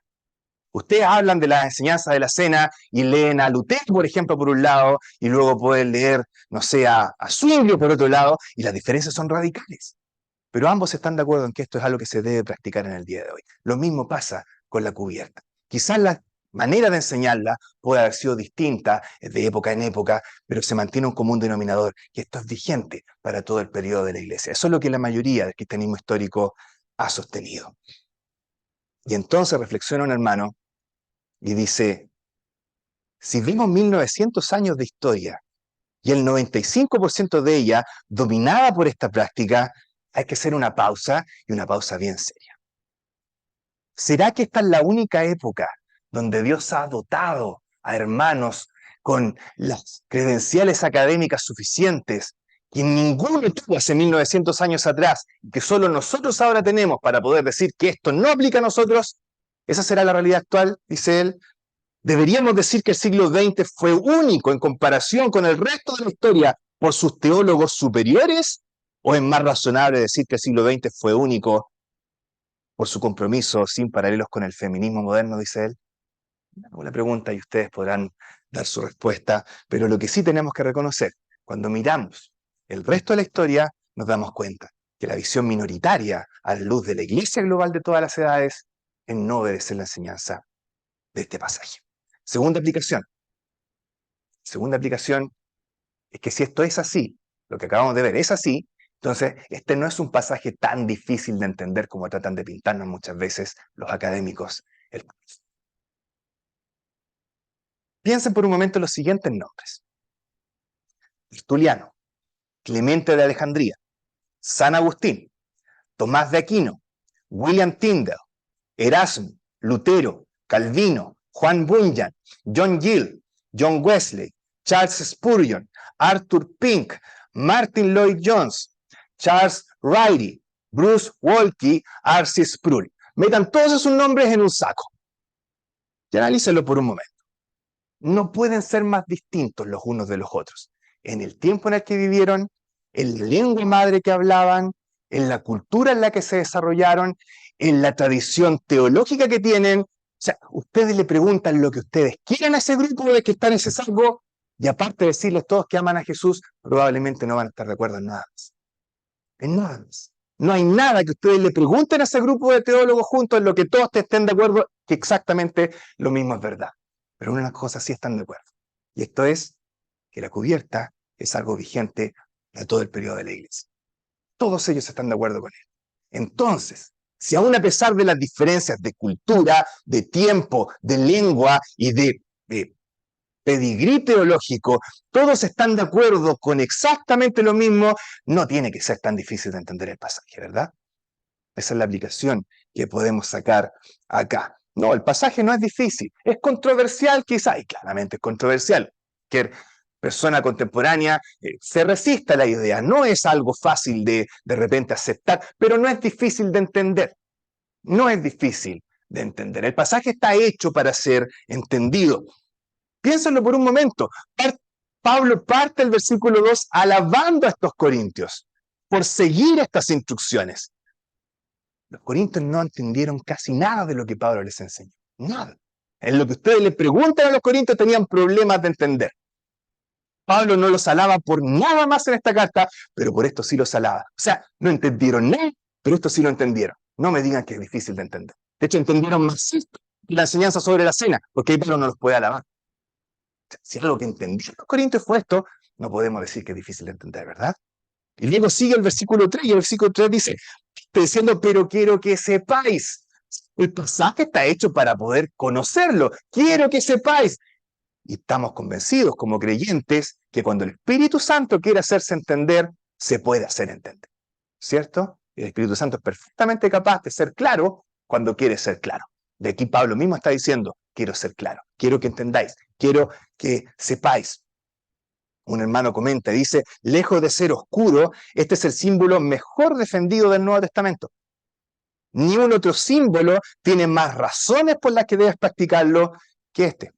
Ustedes hablan de la enseñanza de la cena y leen a Lutero, por ejemplo, por un lado, y luego pueden leer, no sé, a Zwinglio por otro lado, y las diferencias son radicales. Pero ambos están de acuerdo en que esto es algo que se debe practicar en el día de hoy. Lo mismo pasa con la cubierta. Quizás la manera de enseñarla puede haber sido distinta de época en época, pero se mantiene un común denominador, que esto es vigente para todo el periodo de la Iglesia. Eso es lo que la mayoría del cristianismo histórico ha sostenido. Y entonces reflexiona un hermano y dice, si vimos 1900 años de historia y el 95% de ella dominada por esta práctica, hay que hacer una pausa, y una pausa bien seria. ¿Será que esta es la única época donde Dios ha dotado a hermanos con las credenciales académicas suficientes que ninguno tuvo hace 1900 años atrás y que solo nosotros ahora tenemos para poder decir que esto no aplica a nosotros? ¿Esa será la realidad actual?, dice él. ¿Deberíamos decir que el siglo XX fue único en comparación con el resto de la historia por sus teólogos superiores? ¿O es más razonable decir que el siglo XX fue único por su compromiso sin paralelos con el feminismo moderno, dice él? Hago la pregunta y ustedes podrán dar su respuesta, pero lo que sí tenemos que reconocer, cuando miramos el resto de la historia, nos damos cuenta que la visión minoritaria a la luz de la Iglesia global de todas las edades es no obedecer la enseñanza de este pasaje. Segunda aplicación. Segunda aplicación es que si esto es así, lo que acabamos de ver es así, entonces este no es un pasaje tan difícil de entender como tratan de pintarnos muchas veces los académicos. Piensen por un momento en los siguientes nombres: Tertuliano, Clemente de Alejandría, San Agustín, Tomás de Aquino, William Tyndale, Erasmo, Lutero, Calvino, Juan Bunyan, John Gill, John Wesley, Charles Spurgeon, Arthur Pink, Martin Lloyd Jones, Charles Riley, Bruce Waltke, R.C. Sproul. Metan todos esos nombres en un saco y analícenlo por un momento. No pueden ser más distintos los unos de los otros. En el tiempo en el que vivieron, en la lengua madre que hablaban, en la cultura en la que se desarrollaron, en la tradición teológica que tienen. O sea, ustedes le preguntan lo que ustedes quieran a ese grupo de que está en ese salvo, y aparte de decirles todos que aman a Jesús, probablemente no van a estar de acuerdo en nada más. En nada más. No hay nada que ustedes le pregunten a ese grupo de teólogos juntos en lo que todos estén de acuerdo, que exactamente lo mismo es verdad. Pero una cosa sí están de acuerdo, y esto es que la cubierta es algo vigente a todo el periodo de la Iglesia. Todos ellos están de acuerdo con él. Entonces, si aún a pesar de las diferencias de cultura, de tiempo, de lengua y de pedigrí teológico, todos están de acuerdo con exactamente lo mismo, no tiene que ser tan difícil de entender el pasaje, ¿verdad? Esa es la aplicación que podemos sacar acá. No, el pasaje no es difícil, es controversial quizá, y claramente es controversial. Cualquier persona contemporánea se resiste a la idea, no es algo fácil de repente aceptar, pero no es difícil de entender. No es difícil de entender. El pasaje está hecho para ser entendido. Piénsenlo por un momento. Pablo parte el versículo 2 alabando a estos corintios por seguir estas instrucciones. Los corintios no entendieron casi nada de lo que Pablo les enseñó. Nada. En lo que ustedes le preguntan a los corintios tenían problemas de entender. Pablo no los alaba por nada más en esta carta, pero por esto sí los alaba. O sea, no entendieron nada, pero esto sí lo entendieron. No me digan que es difícil de entender. De hecho, entendieron más esto, la enseñanza sobre la cena, porque ahí Pablo no los puede alabar. Si algo que entendieron los corintios fue esto, no podemos decir que es difícil de entender, ¿verdad? Y luego sigue el versículo 3, y el versículo 3 dice: Está diciendo, pero quiero que sepáis. El pasaje está hecho para poder conocerlo. Quiero que sepáis. Y estamos convencidos como creyentes que cuando el Espíritu Santo quiere hacerse entender, se puede hacer entender. ¿Cierto? El Espíritu Santo es perfectamente capaz de ser claro cuando quiere ser claro. De aquí Pablo mismo está diciendo, quiero ser claro, quiero que entendáis, quiero que sepáis. Un hermano comenta, dice, lejos de ser oscuro, este es el símbolo mejor defendido del Nuevo Testamento. Ni un otro símbolo tiene más razones por las que debes practicarlo que este.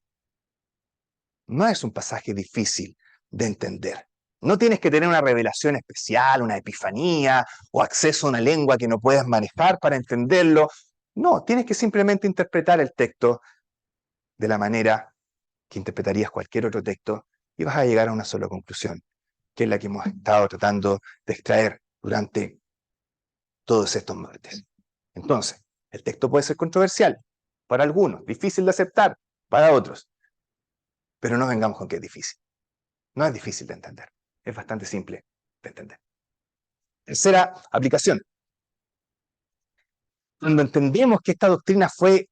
No es un pasaje difícil de entender. No tienes que tener una revelación especial, una epifanía o acceso a una lengua que no puedas manejar para entenderlo. No, tienes que simplemente interpretar el texto de la manera que interpretarías cualquier otro texto y vas a llegar a una sola conclusión, que es la que hemos estado tratando de extraer durante todos estos martes. Entonces, el texto puede ser controversial para algunos, difícil de aceptar para otros, pero no vengamos con que es difícil. No es difícil de entender, es bastante simple de entender. Tercera aplicación. Cuando entendemos que esta doctrina fue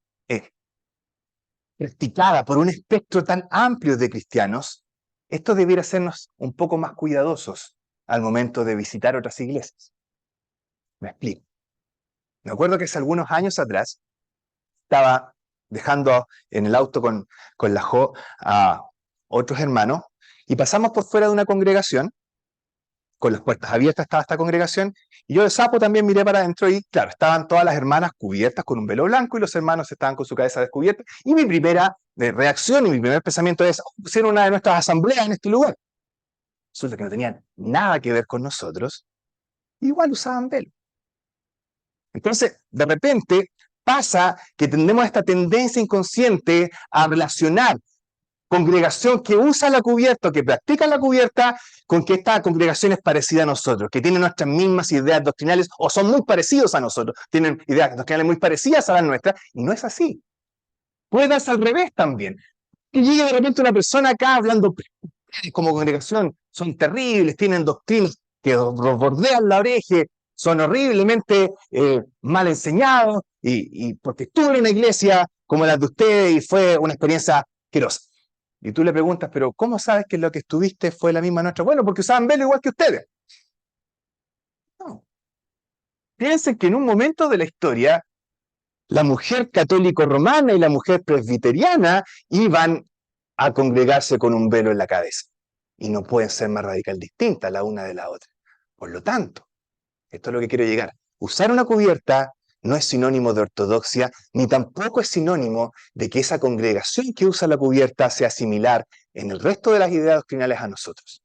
practicada por un espectro tan amplio de cristianos, esto debiera hacernos un poco más cuidadosos al momento de visitar otras iglesias. Me explico. Me acuerdo que hace algunos años atrás estaba dejando en el auto con la Jo a otros hermanos y pasamos por fuera de una congregación, con las puertas abiertas estaba esta congregación, y yo de sapo también miré para adentro y claro, estaban todas las hermanas cubiertas con un velo blanco y los hermanos estaban con su cabeza descubierta, y mi primera reacción y mi primer pensamiento es, pusieron una de nuestras asambleas en este lugar. Resulta que no tenían nada que ver con nosotros, igual usaban velo. Entonces, de repente, pasa que tenemos esta tendencia inconsciente a relacionar congregación que usa la cubierta, que practica la cubierta, con que esta congregación es parecida a nosotros, que tiene nuestras mismas ideas doctrinales o son muy parecidos a nosotros, tienen ideas doctrinales muy parecidas a las nuestras, y no es así. Puede darse al revés también. Que llegue de repente una persona acá hablando como congregación, son terribles, tienen doctrinas que bordean la oreja, son horriblemente mal enseñados, y porque estuve en una iglesia como la de ustedes y fue una experiencia asquerosa. Y tú le preguntas, pero ¿cómo sabes que lo que estuviste fue la misma nuestra? Bueno, porque usaban velo igual que ustedes. No. Piensen que en un momento de la historia, la mujer católico-romana y la mujer presbiteriana iban a congregarse con un velo en la cabeza. Y no pueden ser más radical distintas la una de la otra. Por lo tanto, esto es lo que quiero llegar. Usar una cubierta no es sinónimo de ortodoxia, ni tampoco es sinónimo de que esa congregación que usa la cubierta sea similar en el resto de las ideas doctrinales a nosotros.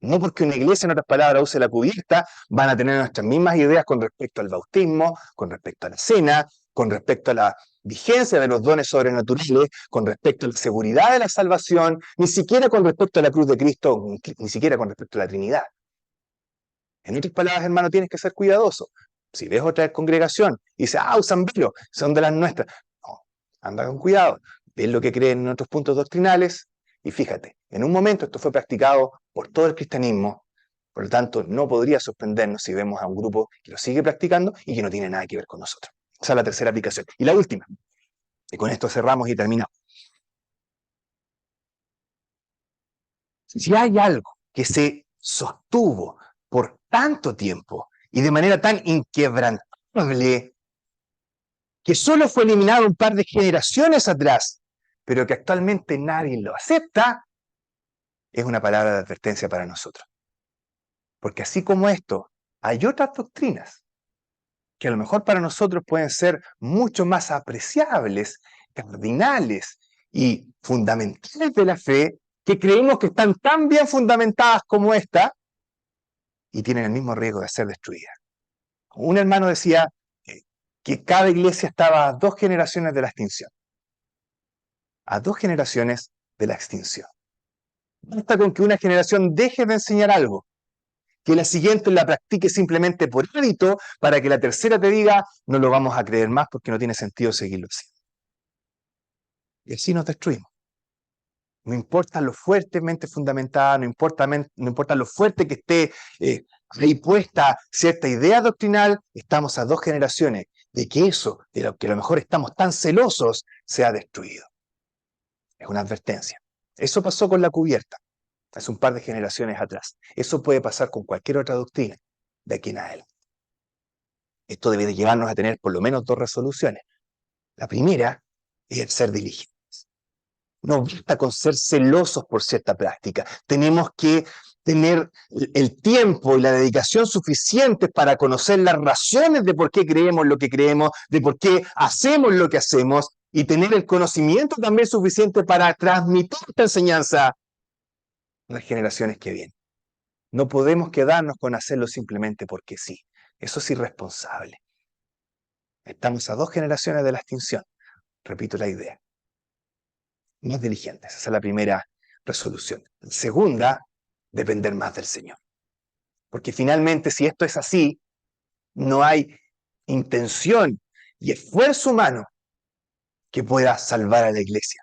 No porque una iglesia, en otras palabras, use la cubierta, van a tener nuestras mismas ideas con respecto al bautismo, con respecto a la cena, con respecto a la vigencia de los dones sobrenaturales, con respecto a la seguridad de la salvación, ni siquiera con respecto a la cruz de Cristo, ni siquiera con respecto a la Trinidad. En otras palabras, hermano, tienes que ser cuidadoso. Si ves otra congregación y dices, usan velo, son de las nuestras. No, anda con cuidado. Ves lo que creen en otros puntos doctrinales y fíjate, en un momento esto fue practicado por todo el cristianismo, por lo tanto, no podría sorprendernos si vemos a un grupo que lo sigue practicando y que no tiene nada que ver con nosotros. Esa es la tercera aplicación. Y la última, y con esto cerramos y terminamos. Si hay algo que se sostuvo por tanto tiempo y de manera tan inquebrantable que solo fue eliminado un par de generaciones atrás, pero que actualmente nadie lo acepta, es una palabra de advertencia para nosotros. Porque así como esto, hay otras doctrinas que a lo mejor para nosotros pueden ser mucho más apreciables, cardinales y fundamentales de la fe, que creemos que están tan bien fundamentadas como esta, y tienen el mismo riesgo de ser destruidas. Un hermano decía que cada iglesia estaba a 2 generaciones de la extinción. A 2 generaciones de la extinción. Basta con que una generación deje de enseñar algo, que la siguiente la practique simplemente por hábito, para que la tercera te diga, no lo vamos a creer más porque no tiene sentido seguirlo así. Y así nos destruimos. No importa lo fuertemente fundamentada, no importa lo fuerte que esté ahí puesta cierta idea doctrinal, estamos a 2 generaciones de que eso, de lo que a lo mejor estamos tan celosos, sea destruido. Es una advertencia. Eso pasó con la cubierta, hace un par de generaciones atrás. Eso puede pasar con cualquier otra doctrina de aquí en adelante. Esto debe de llevarnos a tener por lo menos 2 resoluciones. La primera es el ser diligentes. No basta con ser celosos por cierta práctica. Tenemos que tener el tiempo y la dedicación suficientes para conocer las razones de por qué creemos lo que creemos, de por qué hacemos lo que hacemos, y tener el conocimiento también suficiente para transmitir esta enseñanza a las generaciones que vienen. No podemos quedarnos con hacerlo simplemente porque sí. Eso es irresponsable. Estamos a 2 generaciones de la extinción. Repito la idea. Más diligentes. Esa es la primera resolución. La segunda, depender más del Señor. Porque finalmente, si esto es así, no hay intención y esfuerzo humano que pueda salvar a la iglesia.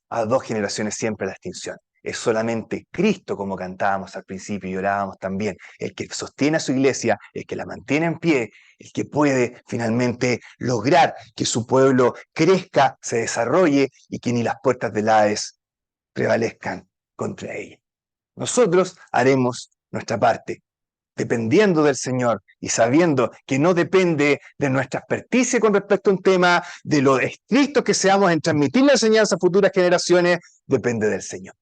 A 2 generaciones siempre la extinción. Es solamente Cristo, como cantábamos al principio y orábamos también, el que sostiene a su iglesia, el que la mantiene en pie, el que puede finalmente lograr que su pueblo crezca, se desarrolle y que ni las puertas del Hades prevalezcan contra ella. Nosotros haremos nuestra parte, dependiendo del Señor y sabiendo que no depende de nuestra experticia con respecto a un tema, de lo estrictos que seamos en transmitir la enseñanza a futuras generaciones, depende del Señor.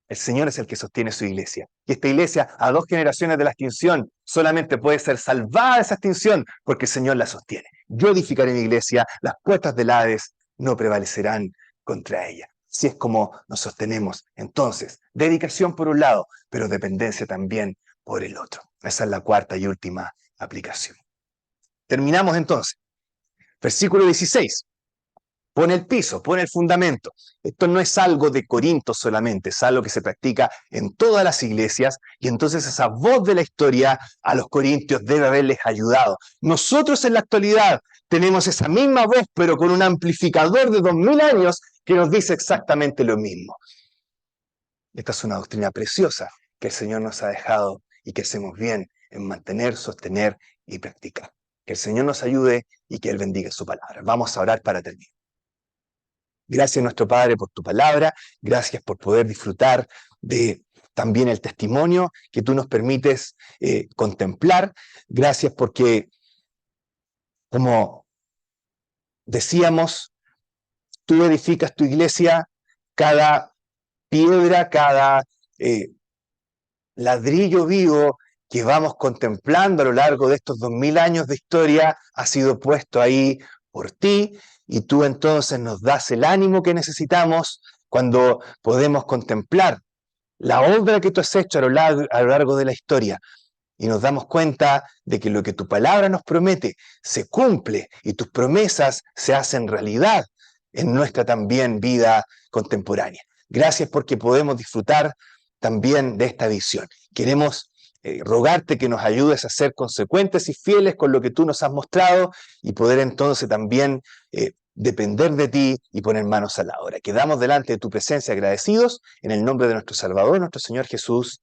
El Señor es el que sostiene su iglesia. Y esta iglesia, a 2 generaciones de la extinción, solamente puede ser salvada de esa extinción porque el Señor la sostiene. Yo edificaré mi iglesia, las puertas del Hades no prevalecerán contra ella. Así es como nos sostenemos. Entonces, dedicación por un lado, pero dependencia también por el otro. Esa es la cuarta y última aplicación. Terminamos entonces. Versículo 16. Pone el piso, pone el fundamento. Esto no es algo de Corinto solamente, es algo que se practica en todas las iglesias, y entonces esa voz de la historia a los corintios debe haberles ayudado. Nosotros en la actualidad tenemos esa misma voz, pero con un amplificador de 2000 años que nos dice exactamente lo mismo. Esta es una doctrina preciosa que el Señor nos ha dejado y que hacemos bien en mantener, sostener y practicar. Que el Señor nos ayude y que Él bendiga su palabra. Vamos a orar para terminar. Gracias, nuestro Padre, por tu palabra. Gracias por poder disfrutar de también el testimonio que tú nos permites contemplar. Gracias porque, como decíamos, tú edificas tu iglesia, cada piedra, cada ladrillo vivo que vamos contemplando a lo largo de estos 2000 años de historia ha sido puesto ahí por ti, y tú entonces nos das el ánimo que necesitamos cuando podemos contemplar la obra que tú has hecho a lo largo de la historia, y nos damos cuenta de que lo que tu palabra nos promete se cumple y tus promesas se hacen realidad en nuestra también vida contemporánea. Gracias porque podemos disfrutar también de esta visión. Queremos rogarte que nos ayudes a ser consecuentes y fieles con lo que tú nos has mostrado y poder entonces también depender de ti y poner manos a la obra. Quedamos delante de tu presencia agradecidos en el nombre de nuestro Salvador, nuestro Señor Jesús.